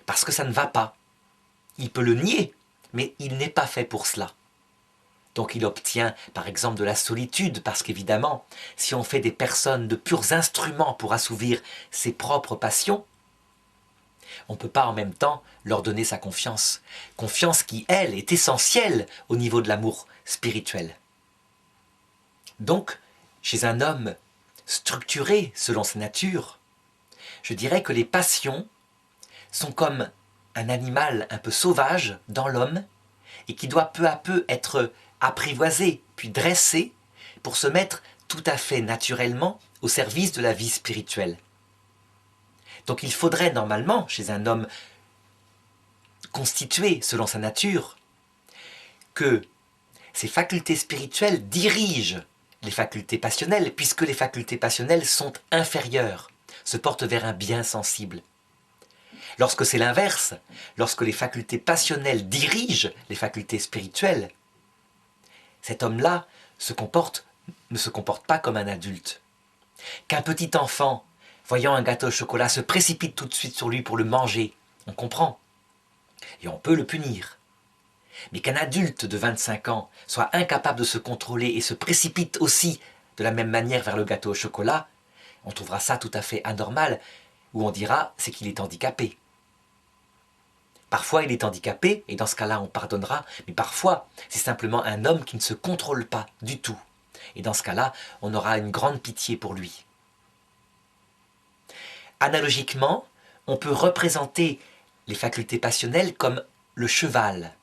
parce que ça ne va pas. Il peut le nier, mais il n'est pas fait pour cela. Donc il obtient par exemple de la solitude, parce qu'évidemment, si on fait des personnes de purs instruments pour assouvir ses propres passions, on ne peut pas en même temps leur donner sa confiance. Confiance qui, elle, est essentielle au niveau de l'amour spirituel. Donc, chez un homme structuré selon sa nature, je dirais que les passions sont comme un animal un peu sauvage dans l'homme et qui doit peu à peu être apprivoisé puis dressé pour se mettre tout à fait naturellement au service de la vie spirituelle. Donc il faudrait normalement, chez un homme constitué selon sa nature, que ses facultés spirituelles dirigent les facultés passionnelles, puisque les facultés passionnelles sont inférieures, se portent vers un bien sensible. Lorsque c'est l'inverse, lorsque les facultés passionnelles dirigent les facultés spirituelles, cet homme-là ne se comporte pas comme un adulte. Qu'un petit enfant, voyant un gâteau au chocolat, se précipite tout de suite sur lui pour le manger, on comprend. Et on peut le punir. Mais qu'un adulte de 25 ans soit incapable de se contrôler et se précipite aussi de la même manière vers le gâteau au chocolat, on trouvera ça tout à fait anormal, ou on dira c'est qu'il est handicapé. Parfois il est handicapé, et dans ce cas-là on pardonnera, mais parfois c'est simplement un homme qui ne se contrôle pas du tout. Et dans ce cas-là, on aura une grande pitié pour lui. Analogiquement, on peut représenter les facultés passionnelles comme le cheval,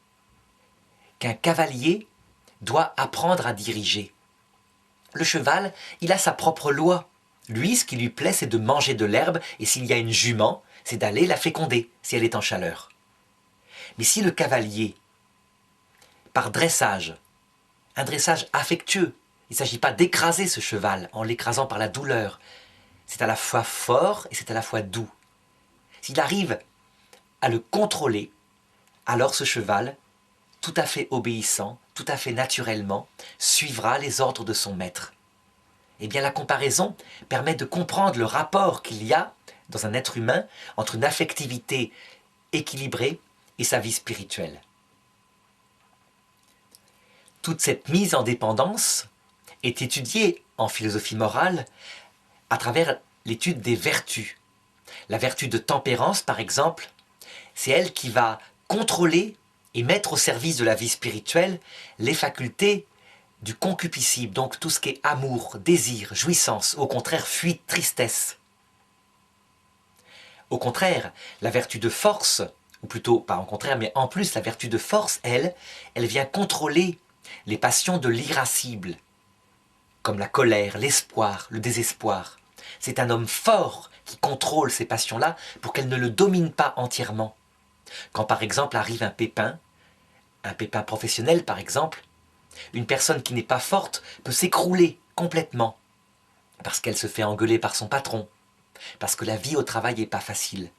qu'un cavalier doit apprendre à diriger. Le cheval, il a sa propre loi. Lui, ce qui lui plaît, c'est de manger de l'herbe, et s'il y a une jument, c'est d'aller la féconder, si elle est en chaleur. Mais si le cavalier, par dressage, un dressage affectueux, il ne s'agit pas d'écraser ce cheval en l'écrasant par la douleur, c'est à la fois fort et c'est à la fois doux. S'il arrive à le contrôler, alors ce cheval, tout à fait obéissant, tout à fait naturellement, suivra les ordres de son maître. Eh bien, la comparaison permet de comprendre le rapport qu'il y a dans un être humain entre une affectivité équilibrée et sa vie spirituelle. Toute cette mise en dépendance est étudiée en philosophie morale à travers l'étude des vertus. La vertu de tempérance, par exemple, c'est elle qui va contrôler et mettre au service de la vie spirituelle les facultés du concupiscible, donc tout ce qui est amour, désir, jouissance, au contraire fuite, tristesse. Au contraire, la vertu de force, ou plutôt pas au contraire, mais en plus la vertu de force, elle vient contrôler les passions de l'irascible, comme la colère, l'espoir, le désespoir. C'est un homme fort qui contrôle ces passions-là pour qu'elles ne le dominent pas entièrement. Quand par exemple arrive un pépin professionnel par exemple, une personne qui n'est pas forte peut s'écrouler complètement parce qu'elle se fait engueuler par son patron, parce que la vie au travail n'est pas facile.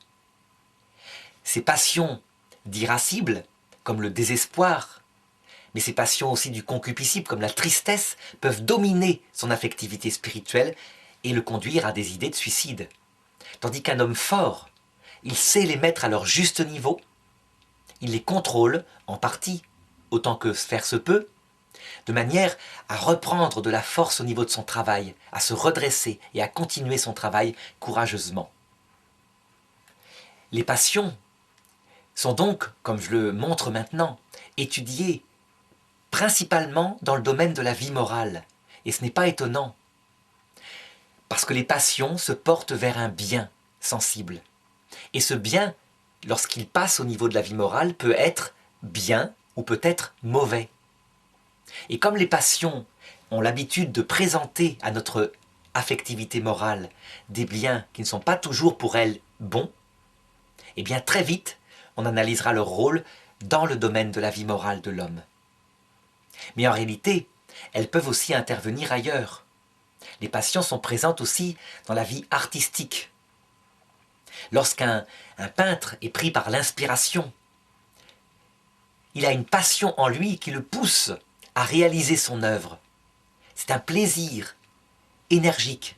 Ces passions d'irascibles, comme le désespoir, mais ces passions aussi du concupiscible, comme la tristesse, peuvent dominer son affectivité spirituelle et le conduire à des idées de suicide. Tandis qu'un homme fort, il sait les mettre à leur juste niveau, il les contrôle en partie, autant que faire se peut, de manière à reprendre de la force au niveau de son travail, à se redresser et à continuer son travail courageusement. Les passions sont donc, comme je le montre maintenant, étudiées principalement dans le domaine de la vie morale. Et ce n'est pas étonnant, parce que les passions se portent vers un bien sensible. Et ce bien, lorsqu'il passe au niveau de la vie morale, peut être bien ou peut être mauvais. Et comme les passions ont l'habitude de présenter à notre affectivité morale des biens qui ne sont pas toujours pour elles bons, eh bien très vite, on analysera leur rôle dans le domaine de la vie morale de l'homme. Mais en réalité, elles peuvent aussi intervenir ailleurs. Les passions sont présentes aussi dans la vie artistique. Lorsqu'un peintre est pris par l'inspiration, il a une passion en lui qui le pousse à réaliser son œuvre. C'est un plaisir énergique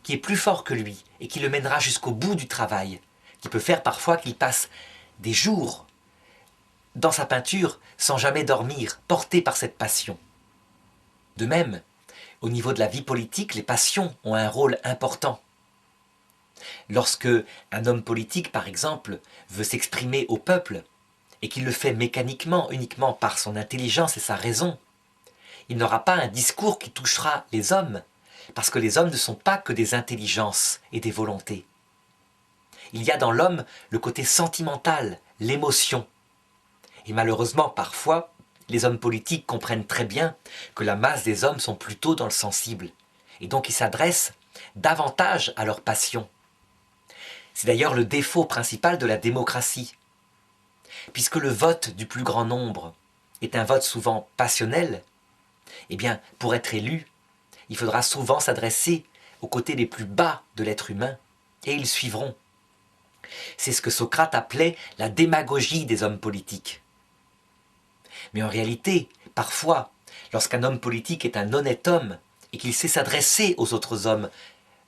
qui est plus fort que lui et qui le mènera jusqu'au bout du travail, qui peut faire parfois qu'il passe des jours dans sa peinture sans jamais dormir, porté par cette passion. De même, au niveau de la vie politique, les passions ont un rôle important. Lorsque un homme politique, par exemple, veut s'exprimer au peuple, et qu'il le fait mécaniquement, uniquement par son intelligence et sa raison, il n'aura pas un discours qui touchera les hommes, parce que les hommes ne sont pas que des intelligences et des volontés. Il y a dans l'homme le côté sentimental, l'émotion. Et malheureusement, parfois, les hommes politiques comprennent très bien que la masse des hommes sont plutôt dans le sensible. Et donc ils s'adressent davantage à leur passion. C'est d'ailleurs le défaut principal de la démocratie. Puisque le vote du plus grand nombre est un vote souvent passionnel, eh bien, pour être élu, il faudra souvent s'adresser aux côtés les plus bas de l'être humain, et ils suivront. C'est ce que Socrate appelait la démagogie des hommes politiques. Mais en réalité, parfois, lorsqu'un homme politique est un honnête homme, et qu'il sait s'adresser aux autres hommes,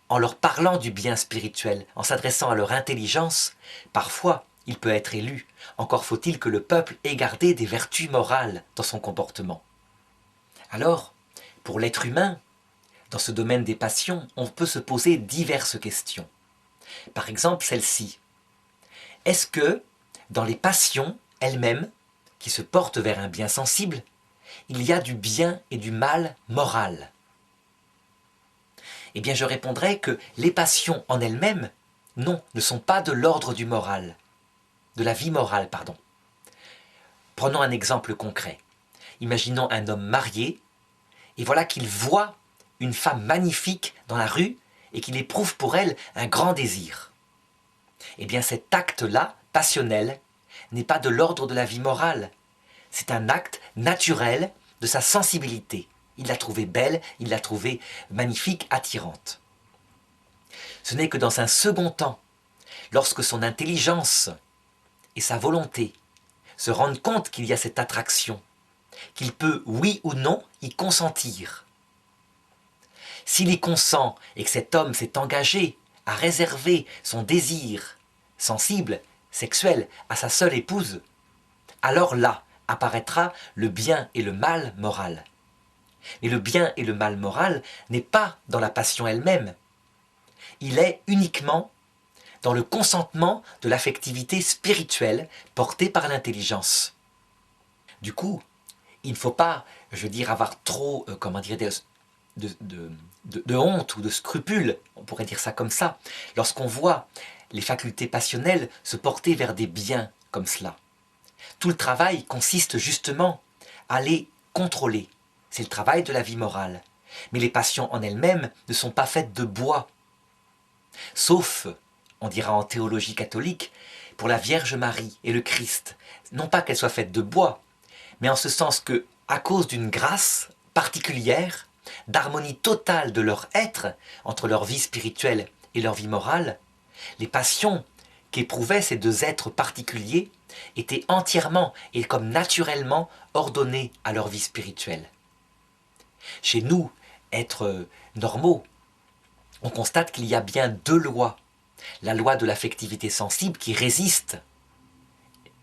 en leur parlant du bien spirituel, en s'adressant à leur intelligence, parfois, il peut être élu. Encore faut-il que le peuple ait gardé des vertus morales dans son comportement. Alors, pour l'être humain, dans ce domaine des passions, on peut se poser diverses questions. Par exemple, celle-ci. Est-ce que, dans les passions elles-mêmes, qui se portent vers un bien sensible, il y a du bien et du mal moral? Eh bien, je répondrai que les passions en elles-mêmes, non, ne sont pas de l'ordre du moral. De la vie morale, pardon. Prenons un exemple concret. Imaginons un homme marié, et voilà qu'il voit une femme magnifique dans la rue et qu'il éprouve pour elle un grand désir. Eh bien cet acte-là, passionnel, n'est pas de l'ordre de la vie morale. C'est un acte naturel de sa sensibilité. Il l'a trouvée belle, il l'a trouvée magnifique, attirante. Ce n'est que dans un second temps, lorsque son intelligence et sa volonté se rendent compte qu'il y a cette attraction, qu'il peut, oui ou non, y consentir. S'il y consent et que cet homme s'est engagé à réserver son désir sensible, sexuel, à sa seule épouse, alors là apparaîtra le bien et le mal moral. Mais le bien et le mal moral n'est pas dans la passion elle-même. Il est uniquement dans le consentement de l'affectivité spirituelle portée par l'intelligence. Du coup, il ne faut pas, je veux dire, avoir trop, de honte ou de scrupules, on pourrait dire ça comme ça, lorsqu'on voit les facultés passionnelles se porter vers des biens comme cela. Tout le travail consiste justement à les contrôler. C'est le travail de la vie morale. Mais les passions en elles-mêmes ne sont pas faites de bois. Sauf, on dira en théologie catholique, pour la Vierge Marie et le Christ. Non pas qu'elle soit faite de bois, mais en ce sens que, à cause d'une grâce particulière, d'harmonie totale de leur être, entre leur vie spirituelle et leur vie morale, les passions qu'éprouvaient ces deux êtres particuliers étaient entièrement et comme naturellement ordonnées à leur vie spirituelle. Chez nous, êtres normaux, on constate qu'il y a bien deux lois. La loi de l'affectivité sensible qui résiste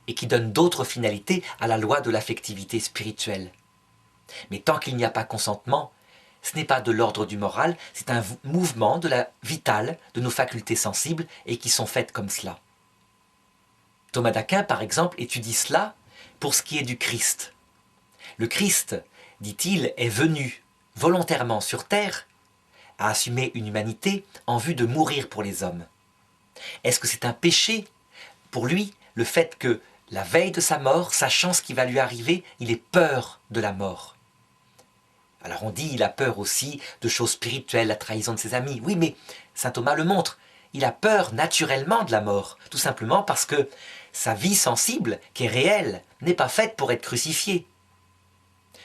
et qui donne d'autres finalités à la loi de l'affectivité spirituelle. Mais tant qu'il n'y a pas consentement, ce n'est pas de l'ordre du moral, c'est un mouvement de la vitale de nos facultés sensibles et qui sont faites comme cela. Thomas d'Aquin, par exemple, étudie cela pour ce qui est du Christ. Le Christ, dit-il, est venu volontairement sur terre à assumer une humanité en vue de mourir pour les hommes. Est-ce que c'est un péché pour lui le fait que la veille de sa mort, sachant ce qui va lui arriver, il ait peur de la mort? Alors on dit il a peur aussi de choses spirituelles, la trahison de ses amis. Oui, mais saint Thomas le montre, il a peur naturellement de la mort, tout simplement parce que sa vie sensible, qui est réelle, n'est pas faite pour être crucifiée.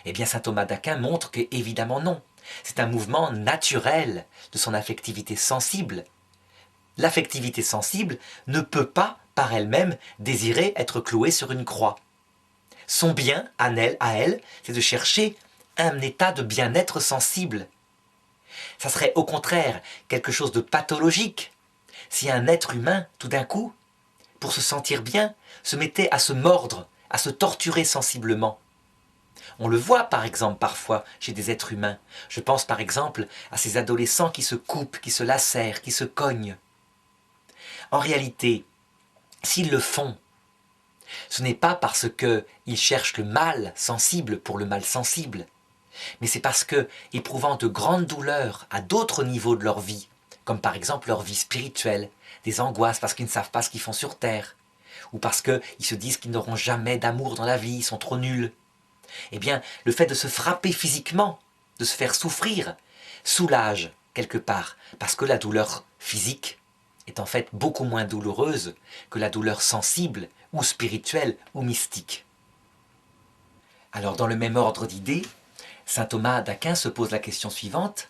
Eh bien saint Thomas d'Aquin montre que évidemment non. C'est un mouvement naturel de son affectivité sensible. L'affectivité sensible ne peut pas, par elle-même, désirer être clouée sur une croix. Son bien, à elle, c'est de chercher un état de bien-être sensible. Ça serait au contraire quelque chose de pathologique si un être humain, tout d'un coup, pour se sentir bien, se mettait à se mordre, à se torturer sensiblement. On le voit par exemple parfois chez des êtres humains. Je pense par exemple à ces adolescents qui se coupent, qui se lacèrent, qui se cognent. En réalité, s'ils le font, ce n'est pas parce qu'ils cherchent le mal sensible pour le mal sensible, mais c'est parce que, éprouvant de grandes douleurs à d'autres niveaux de leur vie, comme par exemple leur vie spirituelle, des angoisses parce qu'ils ne savent pas ce qu'ils font sur terre, ou parce qu'ils se disent qu'ils n'auront jamais d'amour dans la vie, ils sont trop nuls, eh bien, le fait de se frapper physiquement, de se faire souffrir, soulage quelque part, parce que la douleur physique est en fait beaucoup moins douloureuse que la douleur sensible, ou spirituelle, ou mystique. Alors, dans le même ordre d'idées, saint Thomas d'Aquin se pose la question suivante: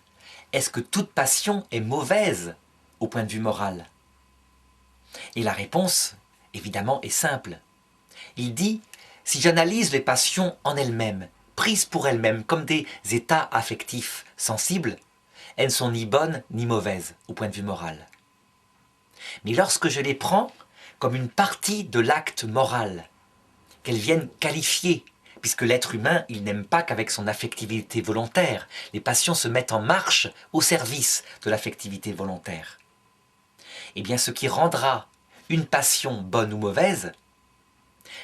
est-ce que toute passion est mauvaise au point de vue moral? Et la réponse, évidemment, est simple. Il dit: si j'analyse les passions en elles-mêmes, prises pour elles-mêmes comme des états affectifs sensibles, elles ne sont ni bonnes ni mauvaises au point de vue moral. Mais lorsque je les prends comme une partie de l'acte moral, qu'elles viennent qualifier, puisque l'être humain, il n'aime pas qu'avec son affectivité volontaire, les passions se mettent en marche au service de l'affectivité volontaire. Eh bien, ce qui rendra une passion bonne ou mauvaise,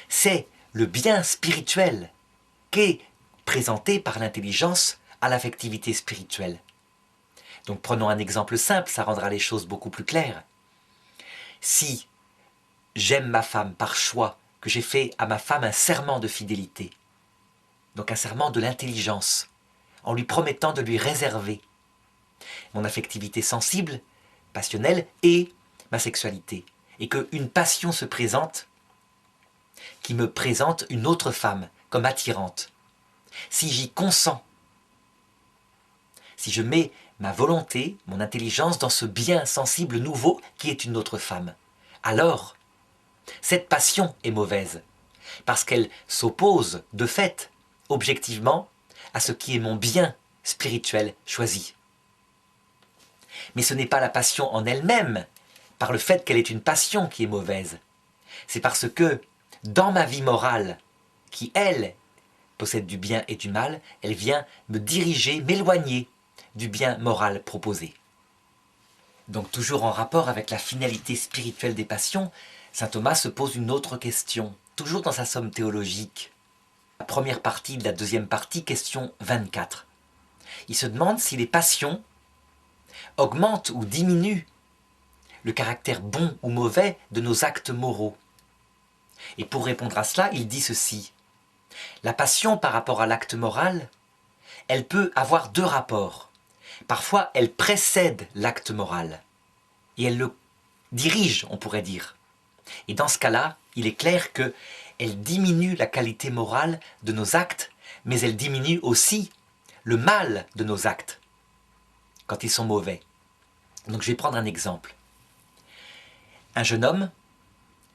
c'est le bien spirituel qu'est présenté par l'intelligence à l'affectivité spirituelle. Donc prenons un exemple simple, ça rendra les choses beaucoup plus claires. Si j'aime ma femme par choix, que j'ai fait à ma femme un serment de fidélité, donc un serment de l'intelligence, en lui promettant de lui réserver mon affectivité sensible, passionnelle et ma sexualité, et qu'une passion se présente qui me présente une autre femme comme attirante. Si j'y consens, si je mets ma volonté, mon intelligence dans ce bien sensible nouveau qui est une autre femme, alors cette passion est mauvaise, parce qu'elle s'oppose de fait, objectivement, à ce qui est mon bien spirituel choisi. Mais ce n'est pas la passion en elle-même, par le fait qu'elle est une passion qui est mauvaise. C'est parce que, dans ma vie morale, qui, elle, possède du bien et du mal, elle vient me diriger, m'éloigner du bien moral proposé. Donc toujours en rapport avec la finalité spirituelle des passions, saint Thomas se pose une autre question, toujours dans sa somme théologique. La première partie de la deuxième partie, question 24. Il se demande si les passions augmentent ou diminuent le caractère bon ou mauvais de nos actes moraux. Et pour répondre à cela, il dit ceci. La passion par rapport à l'acte moral, elle peut avoir deux rapports. Parfois, elle précède l'acte moral. et elle le dirige, on pourrait dire. Et dans ce cas-là, il est clair qu'elle diminue la qualité morale de nos actes, mais elle diminue aussi le mal de nos actes, quand ils sont mauvais. Donc je vais prendre un exemple. Un jeune homme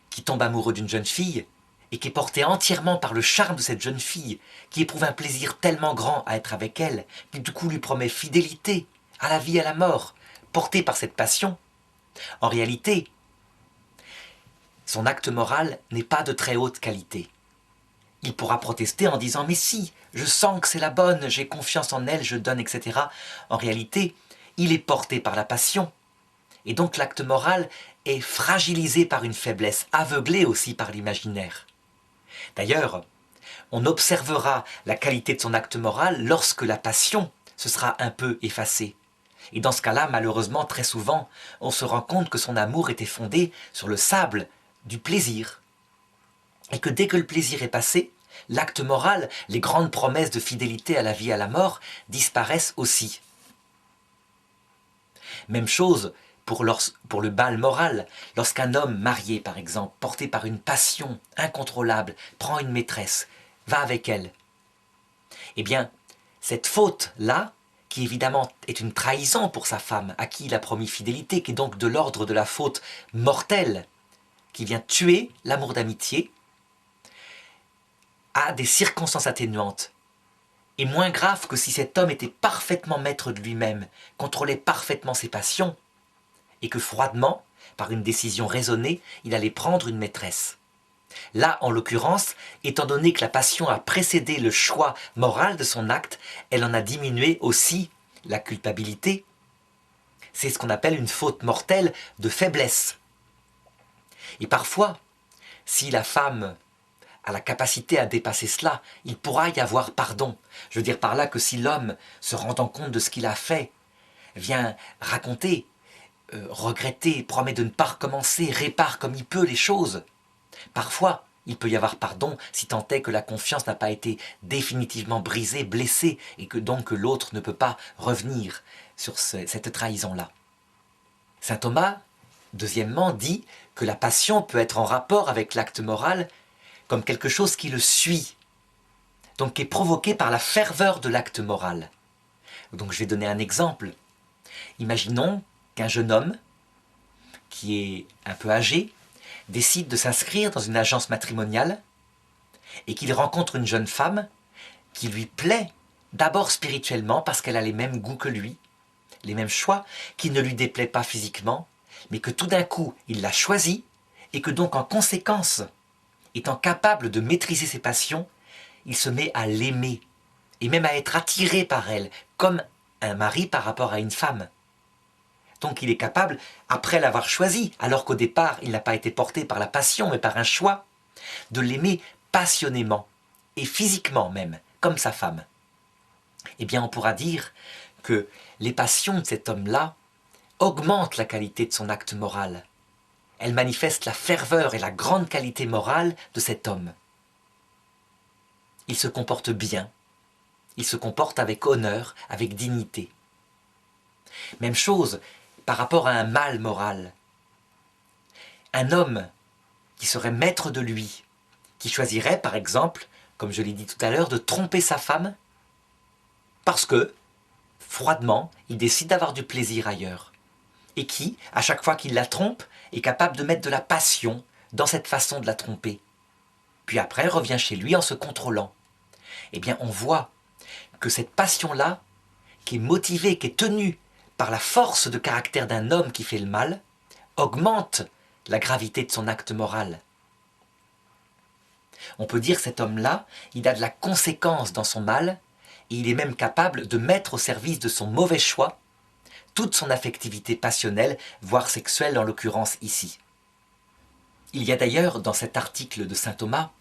qui tombe amoureux d'une jeune fille et qui est porté entièrement par le charme de cette jeune fille, qui éprouve un plaisir tellement grand à être avec elle, qui du coup lui promet fidélité à la vie et à la mort, porté par cette passion, en réalité, son acte moral n'est pas de très haute qualité. Il pourra protester en disant « mais si, je sens que c'est la bonne, j'ai confiance en elle, je donne, etc. » En réalité, il est porté par la passion. Et donc l'acte moral est fragilisé par une faiblesse, aveuglé aussi par l'imaginaire. D'ailleurs, on observera la qualité de son acte moral lorsque la passion se sera un peu effacée. Et dans ce cas-là, malheureusement, très souvent, on se rend compte que son amour était fondé sur le sable du plaisir. Et que dès que le plaisir est passé, l'acte moral, les grandes promesses de fidélité à la vie et à la mort disparaissent aussi. Même chose pour le mal moral. Lorsqu'un homme marié, par exemple, porté par une passion incontrôlable, prend une maîtresse, va avec elle, eh bien, cette faute-là, qui évidemment est une trahison pour sa femme, à qui il a promis fidélité, qui est donc de l'ordre de la faute mortelle, qui vient tuer l'amour d'amitié, a des circonstances atténuantes, et moins grave que si cet homme était parfaitement maître de lui-même, contrôlait parfaitement ses passions, et que froidement, par une décision raisonnée, il allait prendre une maîtresse. Là, en l'occurrence, étant donné que la passion a précédé le choix moral de son acte, elle en a diminué aussi la culpabilité. C'est ce qu'on appelle une faute mortelle de faiblesse. Et parfois, si la femme a la capacité à dépasser cela, il pourra y avoir pardon. Je veux dire par là que si l'homme, se rendant compte de ce qu'il a fait, vient raconter, regretter, promet de ne pas recommencer, répare comme il peut les choses, parfois, il peut y avoir pardon si tant est que la confiance n'a pas été définitivement brisée, blessée, et que donc l'autre ne peut pas revenir sur cette trahison-là. Saint Thomas, deuxièmement, dit que la passion peut être en rapport avec l'acte moral comme quelque chose qui le suit, donc qui est provoqué par la ferveur de l'acte moral. Donc je vais donner un exemple. Imaginons qu'un jeune homme, qui est un peu âgé, décide de s'inscrire dans une agence matrimoniale et qu'il rencontre une jeune femme qui lui plaît d'abord spirituellement parce qu'elle a les mêmes goûts que lui, les mêmes choix, qui ne lui déplaît pas physiquement, mais que tout d'un coup il l'a choisie et que donc en conséquence, étant capable de maîtriser ses passions, il se met à l'aimer et même à être attiré par elle, comme un mari par rapport à une femme. Donc il est capable, après l'avoir choisi, alors qu'au départ il n'a pas été porté par la passion mais par un choix, de l'aimer passionnément et physiquement même, comme sa femme. Eh bien on pourra dire que les passions de cet homme-là augmentent la qualité de son acte moral. Elles manifestent la ferveur et la grande qualité morale de cet homme. Il se comporte bien, il se comporte avec honneur, avec dignité. Même chose par rapport à un mal moral. Un homme qui serait maître de lui, qui choisirait par exemple, comme je l'ai dit tout à l'heure, de tromper sa femme parce que, froidement, il décide d'avoir du plaisir ailleurs. Et qui, à chaque fois qu'il la trompe, est capable de mettre de la passion dans cette façon de la tromper. Puis après, revient chez lui en se contrôlant. Eh bien, on voit que cette passion-là, qui est motivée, qui est tenue par la force de caractère d'un homme qui fait le mal, augmente la gravité de son acte moral. On peut dire que cet homme-là, il a de la conséquence dans son mal, et il est même capable de mettre au service de son mauvais choix toute son affectivité passionnelle, voire sexuelle en l'occurrence ici. Il y a d'ailleurs dans cet article de saint Thomas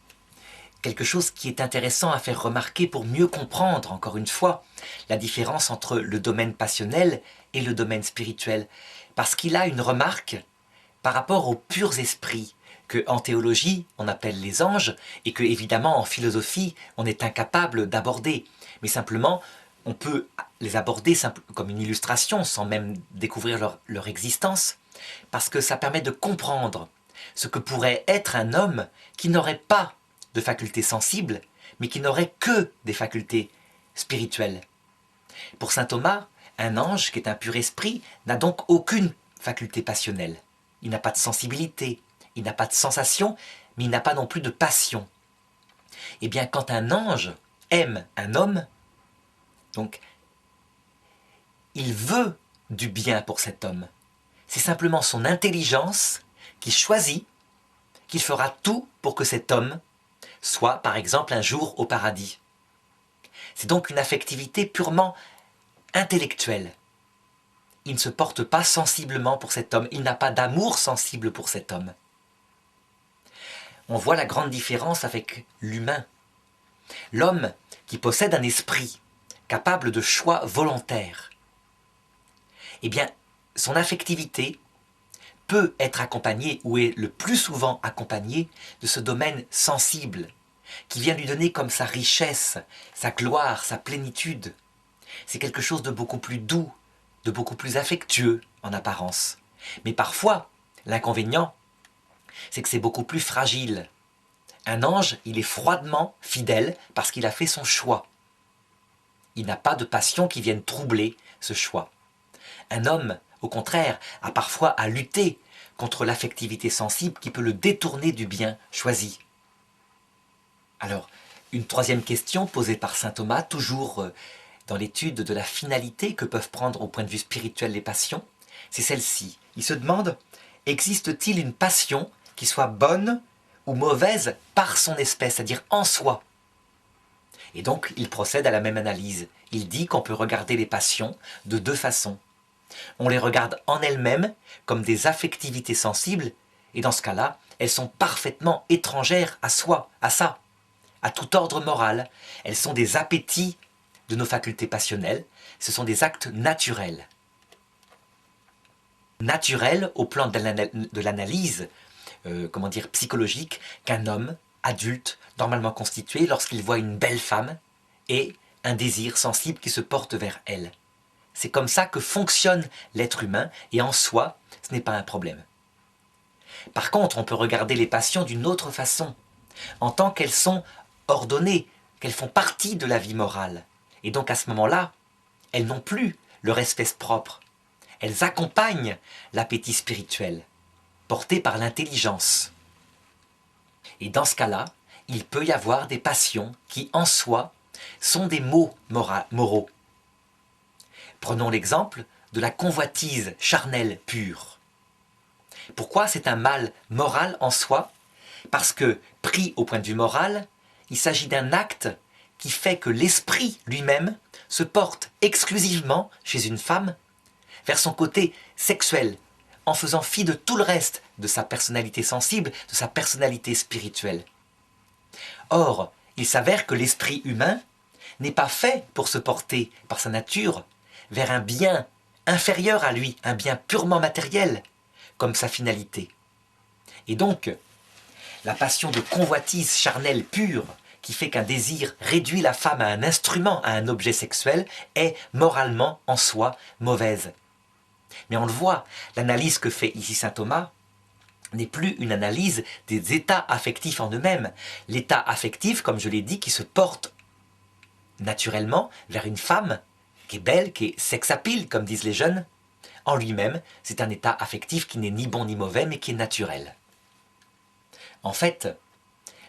quelque chose qui est intéressant à faire remarquer pour mieux comprendre, encore une fois, la différence entre le domaine passionnel et le domaine spirituel. Parce qu'il a une remarque par rapport aux purs esprits, que en théologie on appelle les anges, et que évidemment en philosophie on est incapable d'aborder. Mais simplement, on peut les aborder comme une illustration, sans même découvrir leur existence. parce que ça permet de comprendre ce que pourrait être un homme qui n'aurait pas de facultés sensibles, mais qui n'aurait que des facultés spirituelles. Pour saint Thomas, un ange qui est un pur esprit n'a donc aucune faculté passionnelle. Il n'a pas de sensibilité, il n'a pas de sensation, mais il n'a pas non plus de passion. Eh bien, quand un ange aime un homme, donc, il veut du bien pour cet homme. C'est simplement son intelligence qui choisit qu'il fera tout pour que cet homme soit, par exemple, un jour au paradis. C'est donc une affectivité purement intellectuelle. Il ne se porte pas sensiblement pour cet homme, il n'a pas d'amour sensible pour cet homme. On voit la grande différence avec l'humain. L'homme qui possède un esprit capable de choix volontaires, eh bien, son affectivité peut être accompagnée, ou est le plus souvent accompagnée, de ce domaine sensible, qui vient lui donner comme sa richesse, sa gloire, sa plénitude. C'est quelque chose de beaucoup plus doux, de beaucoup plus affectueux en apparence. Mais parfois, l'inconvénient, c'est que c'est beaucoup plus fragile. Un ange, il est froidement fidèle parce qu'il a fait son choix. Il n'a pas de passion qui vienne troubler ce choix. Un homme, au contraire, a parfois à lutter contre l'affectivité sensible qui peut le détourner du bien choisi. Alors, une troisième question posée par saint Thomas, toujours dans l'étude de la finalité que peuvent prendre au point de vue spirituel les passions, c'est celle-ci. Il se demande, existe-t-il une passion qui soit bonne ou mauvaise par son espèce, c'est-à-dire en soi? Et donc, il procède à la même analyse. Il dit qu'on peut regarder les passions de deux façons. On les regarde en elles-mêmes comme des affectivités sensibles, et dans ce cas-là, elles sont parfaitement étrangères à soi, à ça, à tout ordre moral. Elles sont des appétits de nos facultés passionnelles, ce sont des actes naturels. Naturels au plan de l'analyse, psychologique, qu'un homme adulte, normalement constitué, lorsqu'il voit une belle femme, ait un désir sensible qui se porte vers elle. C'est comme ça que fonctionne l'être humain, et en soi, ce n'est pas un problème. Par contre, on peut regarder les passions d'une autre façon, en tant qu'elles sont ordonnées, qu'elles font partie de la vie morale. Et donc à ce moment-là, elles n'ont plus leur espèce propre. Elles accompagnent l'appétit spirituel, porté par l'intelligence. Et dans ce cas-là, il peut y avoir des passions qui, en soi, sont des maux moraux. Prenons l'exemple de la convoitise charnelle pure. Pourquoi c'est un mal moral en soi? Parce que, pris au point de vue moral, il s'agit d'un acte qui fait que l'esprit lui-même se porte exclusivement chez une femme vers son côté sexuel, en faisant fi de tout le reste de sa personnalité sensible, de sa personnalité spirituelle. Or, il s'avère que l'esprit humain n'est pas fait pour se porter par sa nature vers un bien inférieur à lui, un bien purement matériel, comme sa finalité. Et donc, la passion de convoitise charnelle pure, qui fait qu'un désir réduit la femme à un instrument, à un objet sexuel, est moralement en soi mauvaise. Mais on le voit, l'analyse que fait ici saint Thomas n'est plus une analyse des états affectifs en eux-mêmes. L'état affectif, comme je l'ai dit, qui se porte naturellement vers une femme qui est belle, qui est sexapile, comme disent les jeunes, en lui-même, c'est un état affectif qui n'est ni bon ni mauvais, mais qui est naturel. En fait,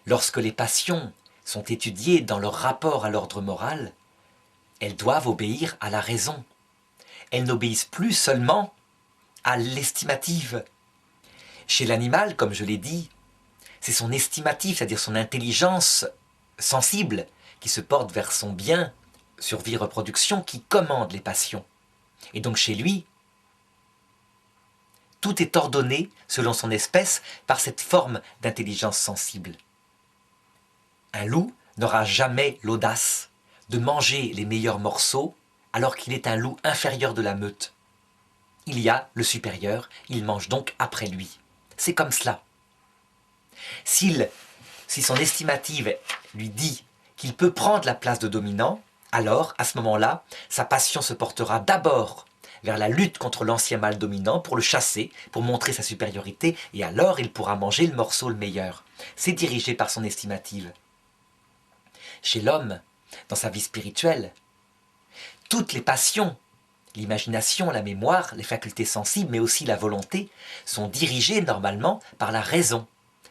lorsque les passions sont étudiées dans leur rapport à l'ordre moral, elles doivent obéir à la raison. Elles n'obéissent plus seulement à l'estimative. Chez l'animal, comme je l'ai dit, c'est son estimatif, c'est-à-dire son intelligence sensible, qui se porte vers son bien, survie, reproduction, qui commande les passions. Et donc chez lui, tout est ordonné, selon son espèce, par cette forme d'intelligence sensible. Un loup n'aura jamais l'audace de manger les meilleurs morceaux alors qu'il est un loup inférieur de la meute. Il y a le supérieur, il mange donc après lui. C'est comme cela. Si son estimative lui dit qu'il peut prendre la place de dominant, alors, à ce moment-là, sa passion se portera d'abord vers la lutte contre l'ancien mâle dominant pour le chasser, pour montrer sa supériorité, et alors il pourra manger le morceau le meilleur. C'est dirigé par son estimative. Chez l'homme, dans sa vie spirituelle, toutes les passions, l'imagination, la mémoire, les facultés sensibles, mais aussi la volonté, sont dirigées normalement par la raison,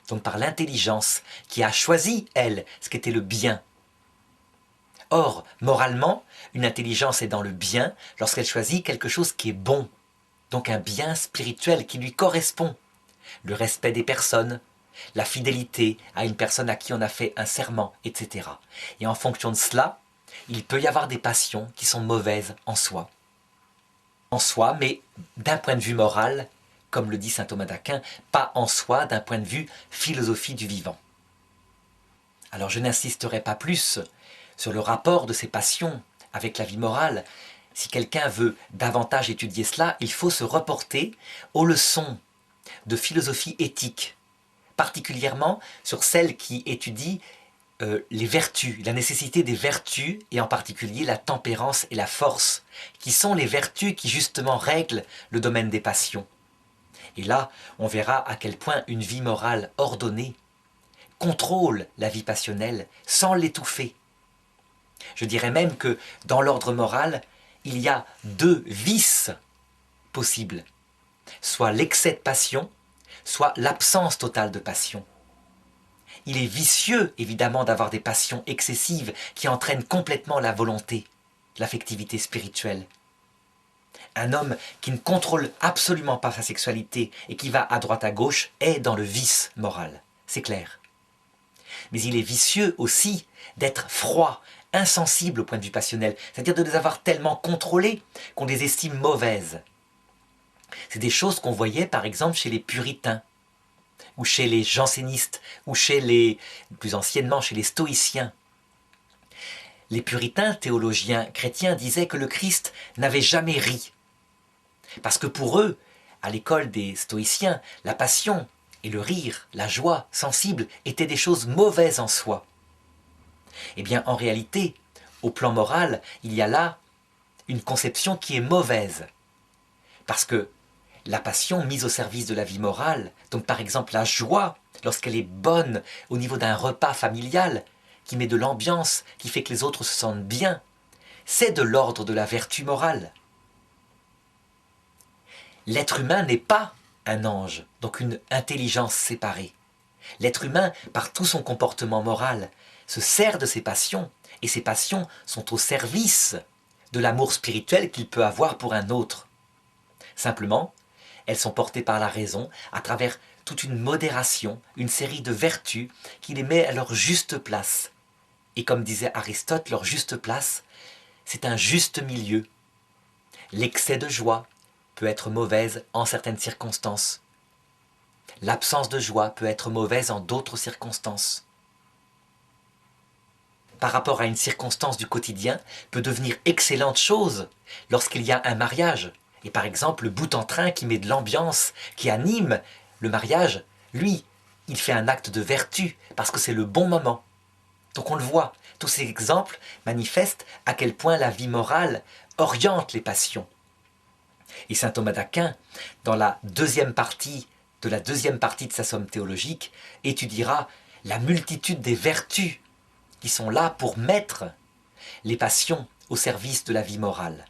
donc par l'intelligence, qui a choisi, elle, ce qu'était le bien. Or, moralement, une intelligence est dans le bien lorsqu'elle choisit quelque chose qui est bon, donc un bien spirituel qui lui correspond. Le respect des personnes, la fidélité à une personne à qui on a fait un serment, etc. Et en fonction de cela, il peut y avoir des passions qui sont mauvaises en soi. En soi, mais d'un point de vue moral, comme le dit saint Thomas d'Aquin, pas en soi d'un point de vue philosophie du vivant. Alors je n'insisterai pas plus sur le rapport de ces passions avec la vie morale. Si quelqu'un veut davantage étudier cela, il faut se reporter aux leçons de philosophie éthique, particulièrement sur celles qui étudient les vertus, la nécessité des vertus, et en particulier la tempérance et la force, qui sont les vertus qui justement règlent le domaine des passions. Et là, on verra à quel point une vie morale ordonnée contrôle la vie passionnelle sans l'étouffer. Je dirais même que dans l'ordre moral, il y a deux vices possibles, soit l'excès de passion, soit l'absence totale de passion. Il est vicieux, évidemment, d'avoir des passions excessives qui entraînent complètement la volonté, l'affectivité spirituelle. Un homme qui ne contrôle absolument pas sa sexualité et qui va à droite à gauche est dans le vice moral, c'est clair. Mais il est vicieux aussi d'être froid, insensible au point de vue passionnel, c'est-à-dire de les avoir tellement contrôlés qu'on les estime mauvaises. C'est des choses qu'on voyait par exemple chez les puritains, ou chez les jansénistes, ou plus anciennement, chez les stoïciens. Les puritains, théologiens chrétiens, disaient que le Christ n'avait jamais ri. Parce que pour eux, à l'école des stoïciens, la passion et le rire, la joie sensible, étaient des choses mauvaises en soi. Eh bien, en réalité, au plan moral, il y a là une conception qui est mauvaise. Parce que la passion mise au service de la vie morale, donc par exemple la joie, lorsqu'elle est bonne au niveau d'un repas familial, qui met de l'ambiance, qui fait que les autres se sentent bien, c'est de l'ordre de la vertu morale. L'être humain n'est pas un ange, donc une intelligence séparée. L'être humain, par tout son comportement moral, se sert de ses passions, et ces passions sont au service de l'amour spirituel qu'il peut avoir pour un autre. Simplement, elles sont portées par la raison à travers toute une modération, une série de vertus qui les met à leur juste place. Et comme disait Aristote, leur juste place, c'est un juste milieu. L'excès de joie peut être mauvaise en certaines circonstances. L'absence de joie peut être mauvaise en d'autres circonstances. Par rapport à une circonstance du quotidien, peut devenir excellente chose lorsqu'il y a un mariage. Et par exemple, le bout en train qui met de l'ambiance, qui anime le mariage, lui, il fait un acte de vertu parce que c'est le bon moment. Donc on le voit, tous ces exemples manifestent à quel point la vie morale oriente les passions. Et saint Thomas d'Aquin, dans la deuxième partie de sa somme théologique, étudiera la multitude des vertus qui sont là pour mettre les passions au service de la vie morale.